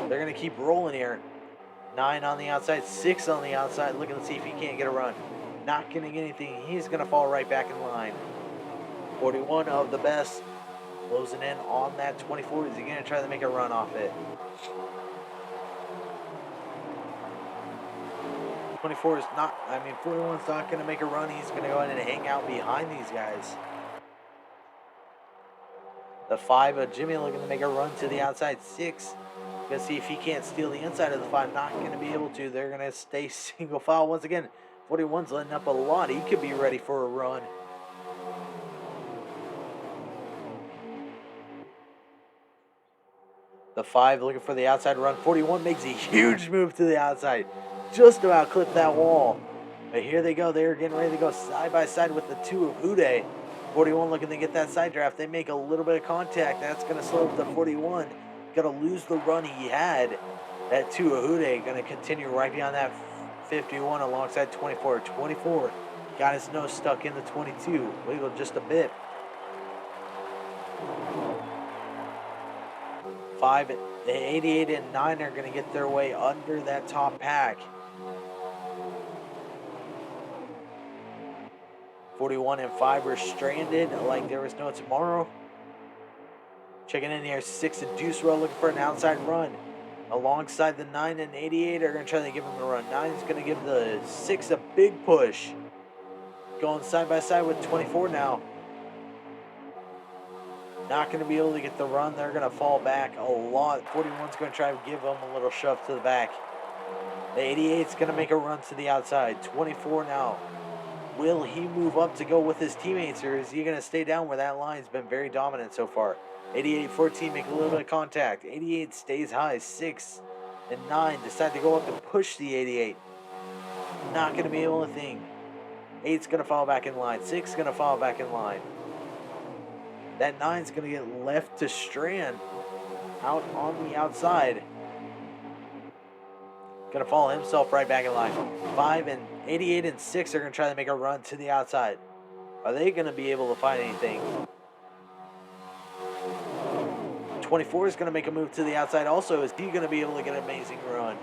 They're going to keep rolling here. 9 on the outside, 6 on the outside, looking to see if he can't get a run. Not going to get anything. He's going to fall right back in line. 41 of the best, closing in on that 24. Is he going to try to make a run off it? 24 is not, 41's not going to make a run. He's going to go ahead and hang out behind these guys. The 5, Jimmy looking to make a run to the outside. 6, gonna see if he can't steal the inside of the 5. Not gonna be able to. They're gonna stay single file once again. 41's letting up a lot. He could be ready for a run. The 5 looking for the outside run. 41 makes a huge move to the outside. Just about clipped that wall. But here they go. They're getting ready to go side by side with the 2 of Uday. 41 looking to get that side draft. They make a little bit of contact. That's going to slow up the 41. Going to lose the run he had. That 2 Ahude going to continue right beyond that 51 alongside 24. 24 got his nose stuck in the 22. Wiggled just a bit. 5, 88 and 9 are going to get their way under that top pack. 41 and 5 were stranded like there was no tomorrow. Checking in here, 6 and Deuce Row looking for an outside run. Alongside the 9 and 88 are going to try to give him a run. 9 is going to give the 6 a big push. Going side by side with 24 now. Not going to be able to get the run. They're going to fall back a lot. 41's going to try to give them a little shove to the back. The 88's going to make a run to the outside. 24 now. Will he move up to go with his teammates, or is he going to stay down where that line's been very dominant so far? 88-14 make a little bit of contact. 88 stays high. 6 and 9 decide to go up and push the 88. Not going to be able to think. 8's going to fall back in line. 6's going to fall back in line. That 9's going to get left to strand out on the outside. Going to follow himself right back in line. 5 and 88 and 6 are going to try to make a run to the outside. Are they going to be able to find anything? 24 is going to make a move to the outside also. Is he going to be able to get an amazing run?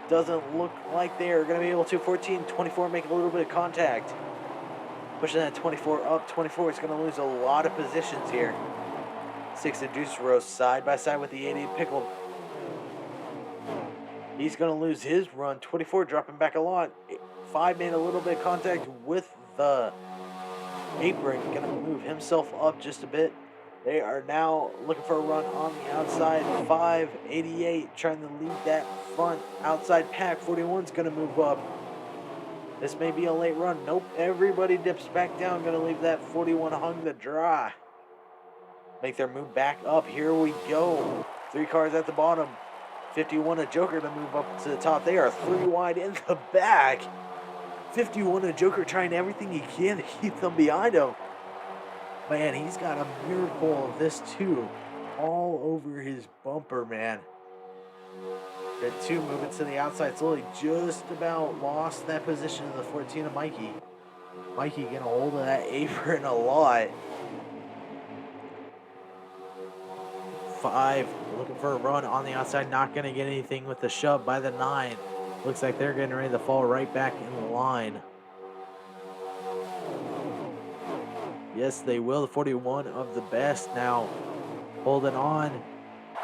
Doesn't look like they're going to be able to. 14, 24 make a little bit of contact. Pushing that 24 up. 24 is going to lose a lot of positions here. 6 and Deuce Row side by side with the 88 Pickle. He's going to lose his run. 24 dropping back a lot. 5 made a little bit of contact with the apron. Going to move himself up just a bit. They are now looking for a run on the outside. 5, 88 trying to lead that front outside pack. 41's going to move up. This may be a late run. Nope. Everybody dips back down. Going to leave that 41 hung to dry. Make their move back up. Here we go. 3 cars at the bottom. 51 a Joker to move up to the top. They are 3 wide in the back. 51 a Joker trying everything he can to keep them behind him. Man, he's got a miracle of this too. all over his bumper, man. Got 2 moving to the outside slowly, just about lost that position in the 14 of Mikey. Mikey getting a hold of that apron a lot. 5 looking for a run on the outside, not going to get anything with the shove by the 9. Looks like they're getting ready to fall right back in line. Yes, they will. The 41 of the best now holding on.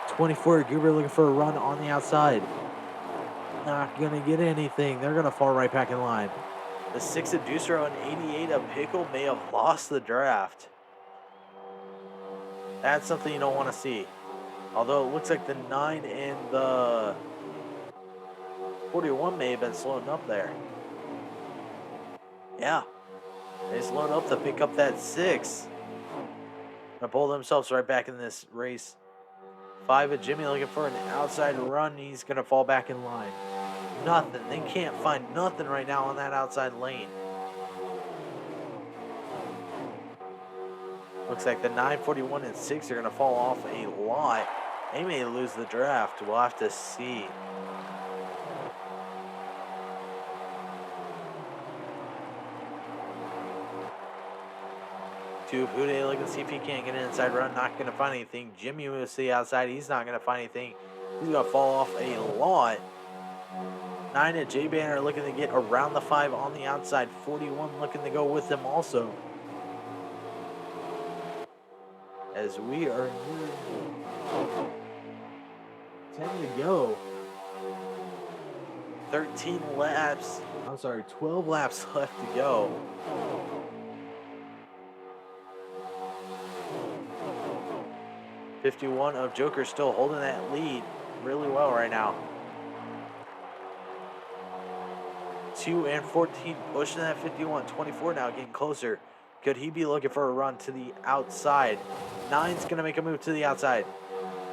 24 Goober looking for a run on the outside. Not going to get anything. They're going to fall right back in line. The 6 of Deucer and 88 of Pickle may have lost the draft. That's something you don't want to see. Although it looks like the 9 and the 41 may have been slowing up there. Yeah. They slowed up to pick up that 6. Gonna pull themselves right back in this race. 5 of Jimmy looking for an outside run. He's gonna fall back in line. Nothing. They can't find nothing right now on that outside lane. Looks like the 941 and 6 are gonna fall off a lot. They may lose the draft. We'll have to see. Hude looking to see if he can't get an inside run. Not going to find anything. Jimmy moves to the outside. He's not going to find anything. He's going to fall off a lot. 9 at J Banner looking to get around the 5 on the outside. 41 looking to go with them also. As we are near 10 to go. 12 laps left to go. .51 of Joker still holding that lead really well right now. 2 and 14 pushing that 51. 24 now getting closer. Could he be looking for a run to the outside? 9's going to make a move to the outside.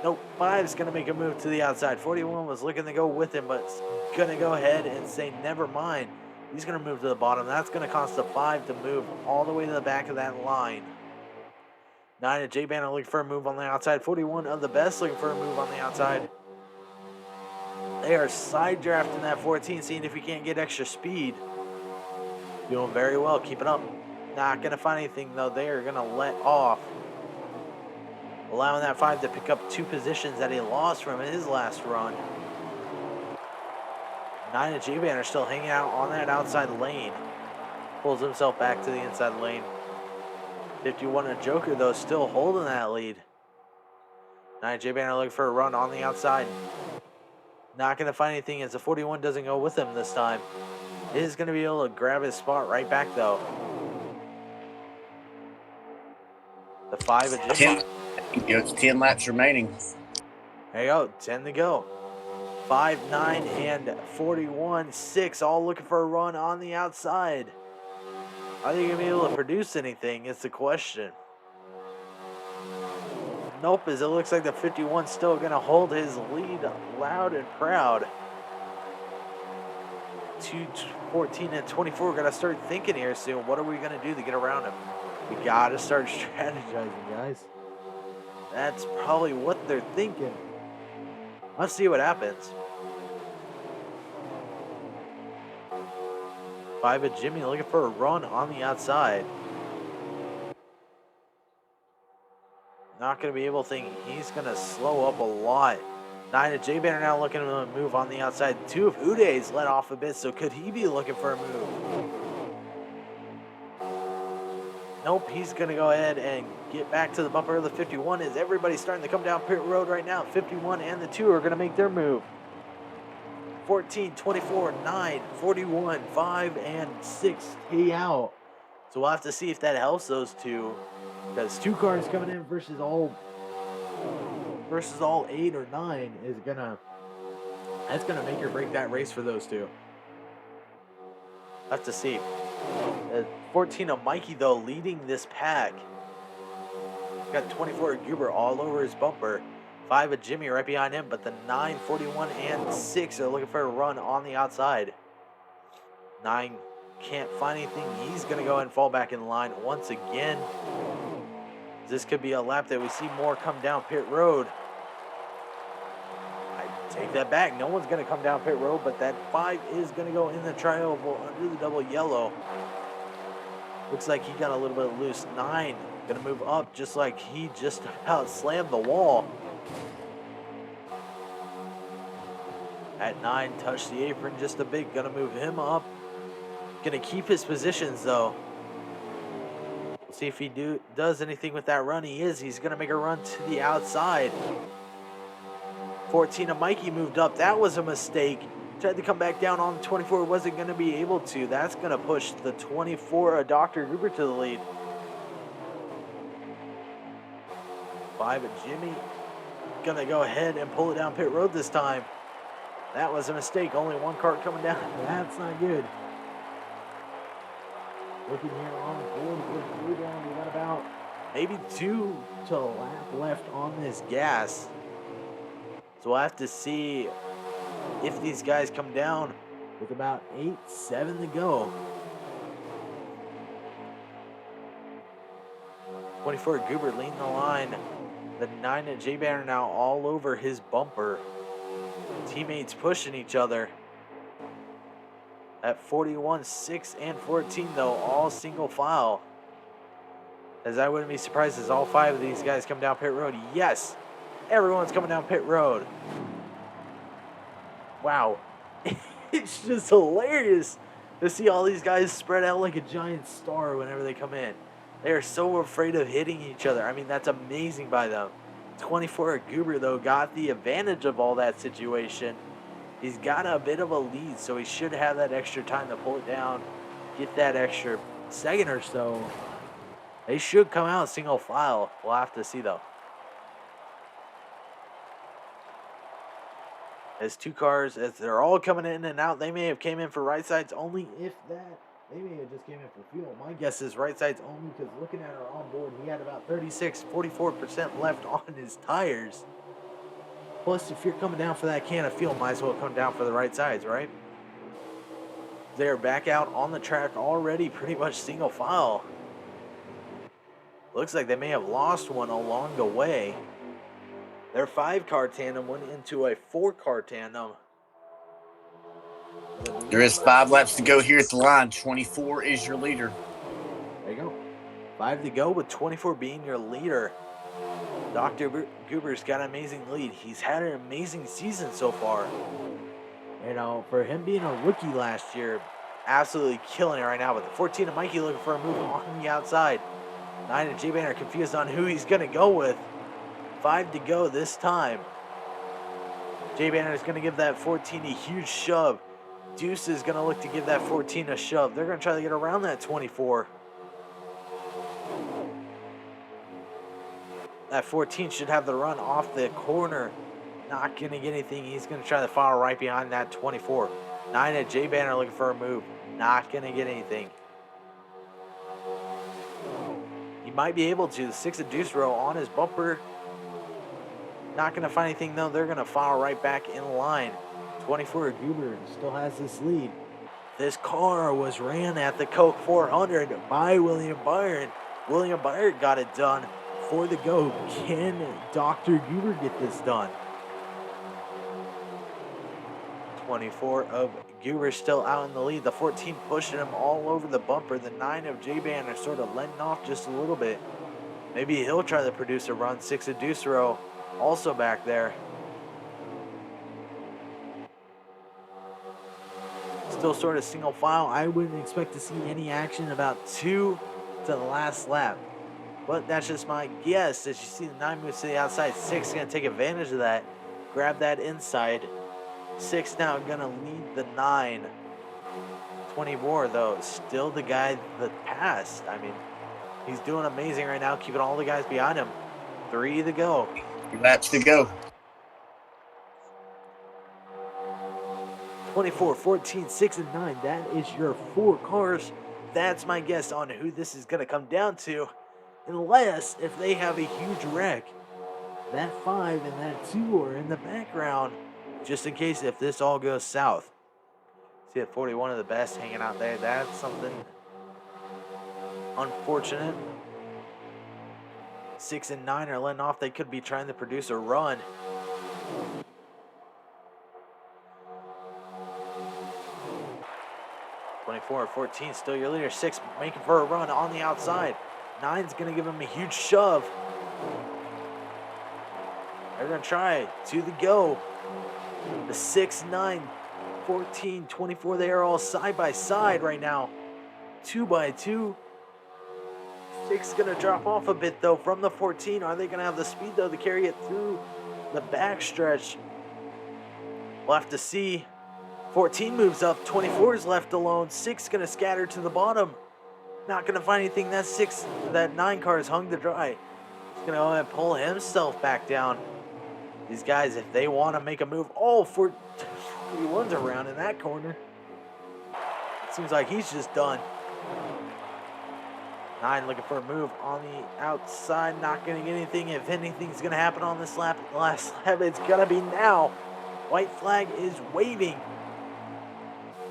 Nope, 5's going to make a move to the outside. 41 was looking to go with him, but going to go ahead and say never mind. He's going to move to the bottom. That's going to cost the 5 to move all the way to the back of that line. 9 at J Banner looking for a move on the outside. 41 of the best looking for a move on the outside. They are side drafting that 14, seeing if he can't get extra speed. Doing very well, keep it up. Not going to find anything, though. They are going to let off. Allowing that 5 to pick up 2 positions that he lost from his last run. 9 at J Banner still hanging out on that outside lane. Pulls himself back to the inside lane. 51 of Joker, though, still holding that lead. 9 J Banner looking for a run on the outside. Not going to find anything as the 41 doesn't go with him this time. Is going to be able to grab his spot right back, though. The 5 of Jimmy. It's 10 laps remaining. There you go, 10 to go. 5, 9, and 41, 6 all looking for a run on the outside. Are they going to be able to produce anything is the question. Nope, as it looks like the 51's still going to hold his lead loud and proud. 14 and 24 got to start thinking here soon. What are we going to do to get around him? We got to start strategizing, guys. That's probably what they're thinking. Let's see what happens. 5 of Jimmy looking for a run on the outside. Not going to be able to think he's going to slow up a lot. 9 of J Banner now looking to move on the outside. 2 of Ude's let off a bit, so could he be looking for a move? Nope, he's going to go ahead and get back to the bumper of the 51 as everybody's starting to come down pit road right now. 51 and the 2 are going to make their move. 14, 24, 9, 41, 5, and 6 stay out. So we'll have to see if that helps those two. Because 2 cars coming in versus all 8 or 9 is that's gonna make or break that race for those two. Have to see. 14 of Mikey though leading this pack. Got 24 of Guber all over his bumper. 5 of Jimmy right behind him, but the 9, 41, and 6 are looking for a run on the outside. 9 can't find anything. He's going to go ahead and fall back in line once again. This could be a lap that we see more come down pit road. I take that back. No one's going to come down pit road, but that 5 is going to go in the tri-oval under the double yellow. Looks like he got a little bit loose. 9 going to move up just like he just about slammed the wall. At 9, touched the apron just a bit. Going to move him up. Going to keep his positions though. We'll see if he does anything with that run. He is. He's going to make a run to the outside. 14 of Mikey moved up. That was a mistake. Tried to come back down on 24. Wasn't going to be able to. That's going to push the 24 of Dr. Gruber to the lead. 5 of Jimmy. Going to go ahead and pull it down pit road this time. That was a mistake. Only one cart coming down. That's not good. Looking here on the board with 3 down. We got about maybe 2 to a lap left on this gas. So we'll have to see if these guys come down with about 8-7 to go. 24 Goober leading the line. The 9 at J-Banner now all over his bumper. Teammates pushing each other. At 41, 6, and 14 though, all single file. As I wouldn't be surprised as all 5 of these guys come down pit road. Yes, everyone's coming down pit road. Wow, it's just hilarious to see all these guys spread out like a giant star whenever they come in. They are so afraid of hitting each other. I mean, that's amazing by them. 24 Goober, though, got the advantage of all that situation. He's got a bit of a lead, so he should have that extra time to pull it down, get that extra second or so. They should come out single file. We'll have to see, though. As 2 cars, as they're all coming in and out, they may have came in for right sides only, if that. They may have just came in for fuel. My guess is right sides only, because looking at our onboard, he had about 44% left on his tires. Plus, if you're coming down for that can of fuel, might as well come down for the right sides, right? They're back out on the track already, pretty much single file. Looks like they may have lost one along the way. Their 5-car tandem went into a 4-car tandem. There is 5 laps to go here at the line. 24 is your leader. There you go. 5 to go with 24 being your leader. Dr. Goober's got an amazing lead. He's had an amazing season so far. You know, for him being a rookie last year, absolutely killing it right now. But the 14 of Mikey looking for a move on the outside. 9 of J-Banner confused on who he's going to go with. 5 to go this time. J-Banner is going to give that 14 a huge shove. Deuce is going to look to give that 14 a shove. They're going to try to get around that 24. That 14 should have the run off the corner. Not going to get anything. He's going to try to follow right behind that 24. 9 at J-Banner looking for a move. Not going to get anything. He might be able to. The 6 at Deuce Row on his bumper. Not going to find anything, though. They're going to follow right back in line. 24 Goober still has this lead. This car was ran at the Coke 400 by William Byron. William Byron got it done for the GOAT. Can Dr. Goober get this done? 24 of Goober still out in the lead. The 14 pushing him all over the bumper. The 9 of J-Banner sort of letting off just a little bit. Maybe he'll try to produce a run. 6 of Deuce Row also back there. Still sort of single file. I wouldn't expect to see any action about 2 to the last lap. But that's just my guess. As you see the 9 moves to the outside, 6 is going to take advantage of that. Grab that inside. 6 now going to lead the 9. 24 though, still the guy that passed. I mean, he's doing amazing right now, keeping all the guys behind him. 3 to go. 3 laps to go. 24, 14, 6, and 9. That is your 4 cars. That's my guess on who this is going to come down to. Unless if they have a huge wreck. That 5 and that 2 are in the background. Just in case if this all goes south. See at 41 of the best hanging out there. That's something unfortunate. 6 and 9 are letting off. They could be trying to produce a run. (24-14), still your leader. 6 making for a run on the outside. 9's going to give him a huge shove. They're going to try to the go. The 6, 9, 14, 24, they are all side by side right now. 2 by 2. 6 going to drop off a bit, though, from the 14. Are they going to have the speed, though, to carry it through the backstretch? We'll have to see. 14 moves up. 24 is left alone. 6 going to scatter to the bottom. Not going to find anything. That 9 car is hung to dry. He's going to go ahead and pull himself back down. These guys, if they want to make a move, 41's around in that corner. It seems like he's just done. 9 looking for a move on the outside. Not going to get anything. If anything's going to happen on this lap, the last lap, it's going to be now. White flag is waving.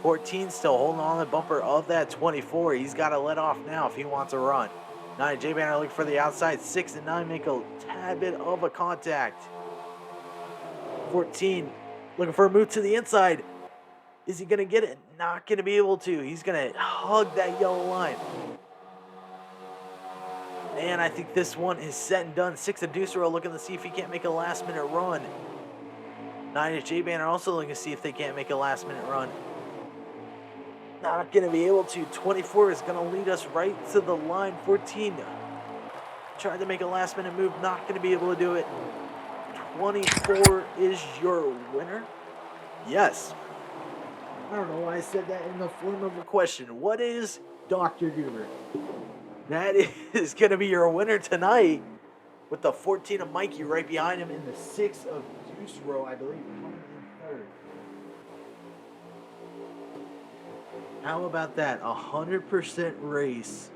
14 still holding on the bumper of that 24. He's got to let off now if he wants a run. 9, J Banner looking for the outside. 6 and 9 make a tad bit of a contact. 14 looking for a move to the inside. Is he going to get it? Not going to be able to. He's going to hug that yellow line. And I think this one is set and done. 6 of Deucero looking to see if he can't make a last minute run. 9 of J Banner also looking to see if they can't make a last minute run. Not going to be able to. 24 is going to lead us right to the line. 14 tried to make a last minute move. Not going to be able to do it. 24 is your winner? Yes. I don't know why I said that in the form of a question. What is Dr. Goober? That is going to be your winner tonight with the 14 of Mikey right behind him and the 6 of Deucero, I believe, coming in third. How about that? 100% race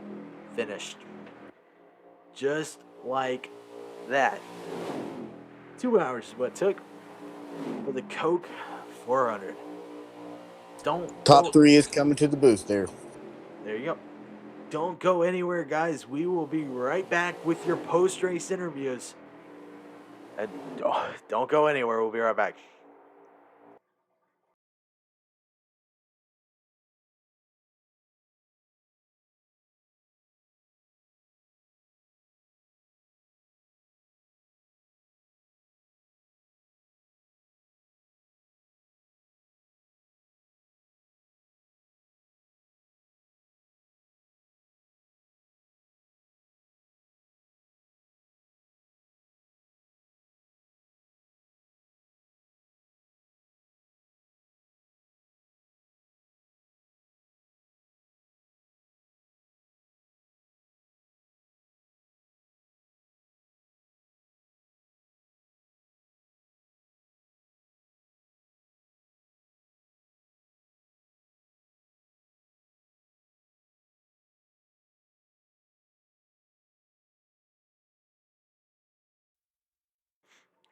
finished. Just like that. 2 hours is what it took for the Coke 400. Top 3 is coming to the booth there. There you go. Don't go anywhere, guys. We will be right back with your post-race interviews. And don't go anywhere. We'll be right back.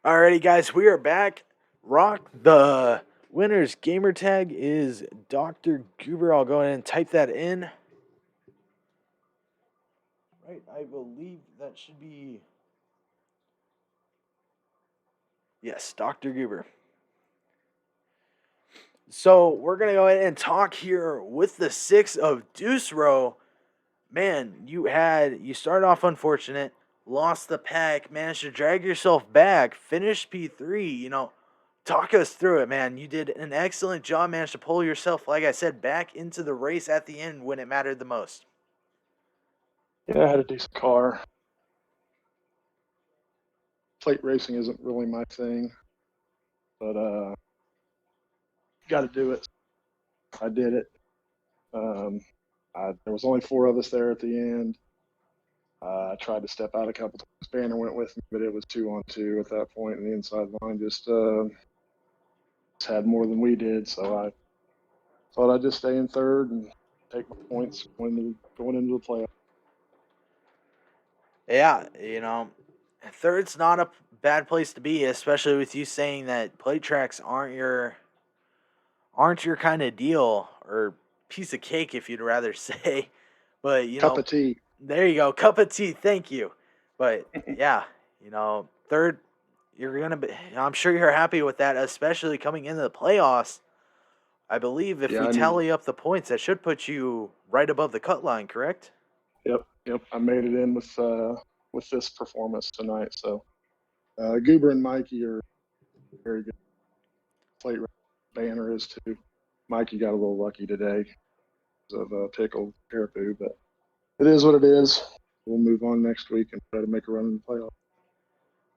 Alrighty, guys, we are back. Rock, the winner's gamer tag is Dr. Goober. I'll go ahead and type that in. Right, I believe that should be... Yes, Dr. Goober. So we're going to go ahead and talk here with the 6 of Deucero. Man, you started off unfortunate, lost the pack, managed to drag yourself back, finished P3, talk us through it, man. You did an excellent job, managed to pull yourself, like I said, back into the race at the end when it mattered the most. Yeah, I had a decent car. Plate racing isn't really my thing, but got to do it. I did it. There was only 4 of us there at the end. I tried to step out a couple times. Banner went with me, but it was 2-on-2 at that point, and the inside line just had more than we did. So I thought I'd just stay in third and take my points going into the playoff. Yeah, third's not a bad place to be, especially with you saying that plate tracks aren't your kind of deal, or piece of cake if you'd rather say. But Cup of tea. there you go, cup of tea. Thank you. But yeah, third, you're gonna be. I'm sure you're happy with that, especially coming into the playoffs. I believe if Yeah, we I need. tally up the points, that should put you right above the cut line, correct? Yep, yep. I made it in with this performance tonight. So Goober and Mikey are very good. Plate Banner is too. Mikey got a little lucky today of pickled caribou, but it is what it is. We'll move on next week and try to make a run in the playoffs.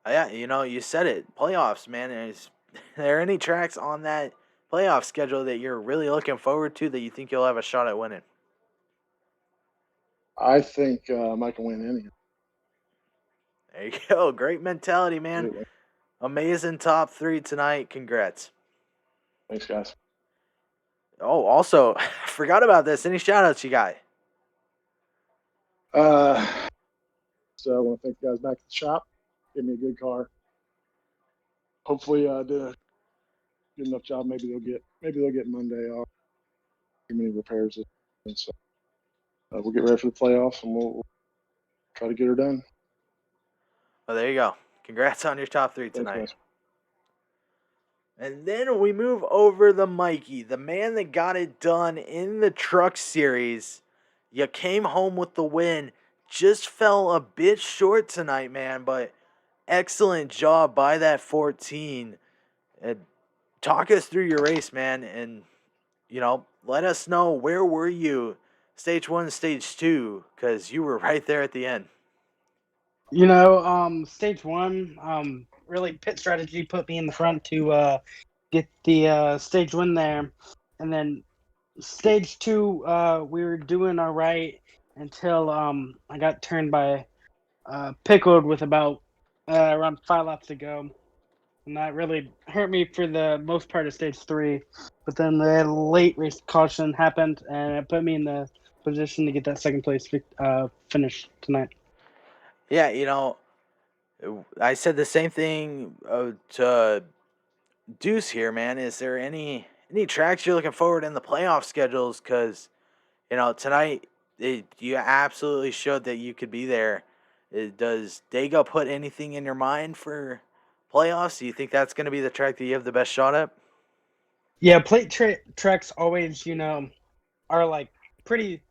Yeah, you said it. Playoffs, man. Is there any tracks on that playoff schedule that you're really looking forward to that you think you'll have a shot at winning? I think Mike can win any. There you go. Great mentality, man. Absolutely. Amazing top three tonight. Congrats. Thanks, guys. Oh, also, forgot about this. Any shout outs you got? Uh, so I want to thank you guys back at the shop. Give me a good car. Hopefully, did a good enough job. Maybe they'll get Monday off. Too many repairs, and so we'll get ready for the playoffs, and we'll try to get her done. Oh, there you go. Congrats on your top three Thanks, tonight. guys. And then we move over the Mikey, the man that got it done in the truck series. You came home with the win. Just fell a bit short tonight, man, but excellent job by that 14. And talk us through your race, man, and let us know where were you, stage one, stage two, because you were right there at the end. Stage one, really pit strategy put me in the front to get the stage win there, and then stage two, we were doing all right until I got turned by pickled with about around 5 laps to go, and that really hurt me for the most part of stage three. But then the late race caution happened, and it put me in the position to get that second place finish tonight. Yeah, I said the same thing to Deuce here, man. Is there any tracks you're looking forward in the playoff schedules? Because tonight you absolutely showed that you could be there. Does Dago put anything in your mind for playoffs? Do you think that's going to be the track that you have the best shot at? Yeah, tracks always, are like pretty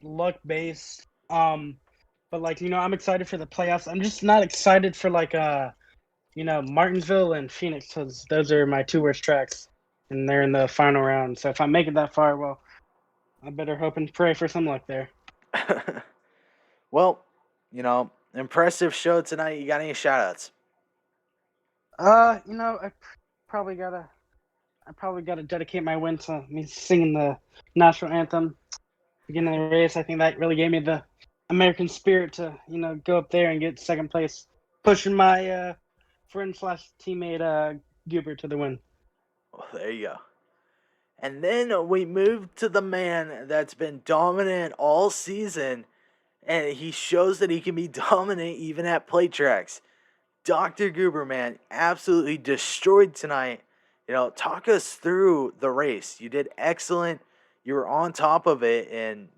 luck based. But like, I'm excited for the playoffs. I'm just not excited for like Martinsville and Phoenix because those are my two worst tracks, and they're in the final round. So if I make it that far, well, I better hope and pray for some luck there. Well, impressive show tonight. You got any shout outs? I probably gotta I probably gotta dedicate my win to me singing the national anthem beginning of the race. I think that really gave me the American spirit to, go up there and get second place, pushing my friend slash teammate Goober to the win. Well, there you go. And then we move to the man that's been dominant all season, and he shows that he can be dominant even at plate tracks. Dr. Goober, man, absolutely destroyed tonight. Talk us through the race. You did excellent. You were on top of it, and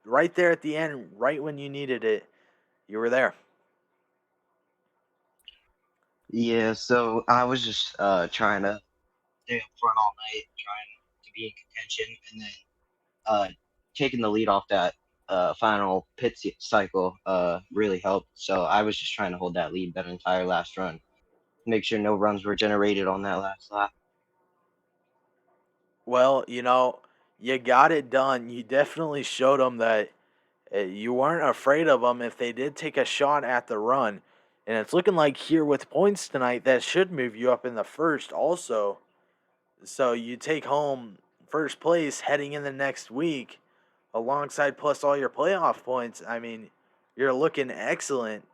right there at the end, right when you needed it, you were there. Yeah, so I was just trying to stay up front all night, trying to be in contention, and then taking the lead off that final cycle really helped. So I was just trying to hold that lead that entire last run, make sure no runs were generated on that last lap. Well, you got it done. You definitely showed them that you weren't afraid of them if they did take a shot at the run. And it's looking like here with points tonight, that should move you up in the first also. So you take home first place heading in the next week alongside plus all your playoff points. I mean, you're looking excellent.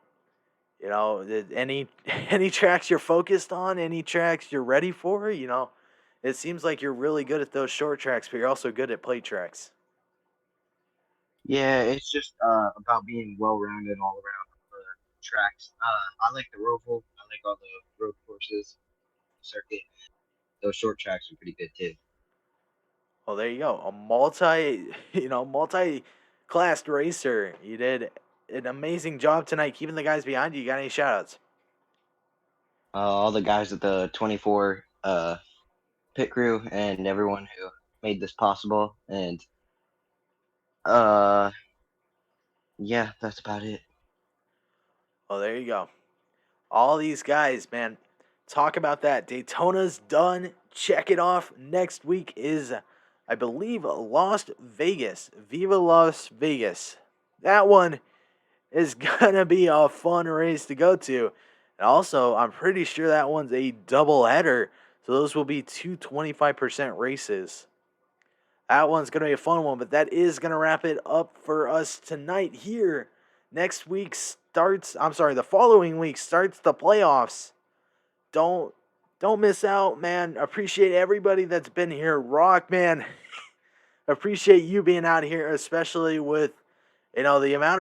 Any any tracks you're focused on, any tracks you're ready for, it seems like you're really good at those short tracks, but you're also good at plate tracks. Yeah, it's just about being well rounded all around the tracks. I like the Roval. I like all the road courses, circuit. Those short tracks are pretty good too. Well, there you go. A multi classed racer. You did an amazing job tonight keeping the guys behind you. You got any shout outs? All the guys at the 24 pit crew and everyone who made this possible. And yeah, that's about it. Well, there you go. All these guys, man. Talk about that. Daytona's done. Check it off. Next week is, I believe, Las Vegas. Viva Las Vegas. That one is going to be a fun race to go to. And also, I'm pretty sure that one's a double header. So those will be two 25% races. That one's going to be a fun one, but that is going to wrap it up for us tonight here. Next week the following week starts the playoffs. Don't miss out, man. Appreciate everybody that's been here. Rock, man. Appreciate you being out here, especially with, the amount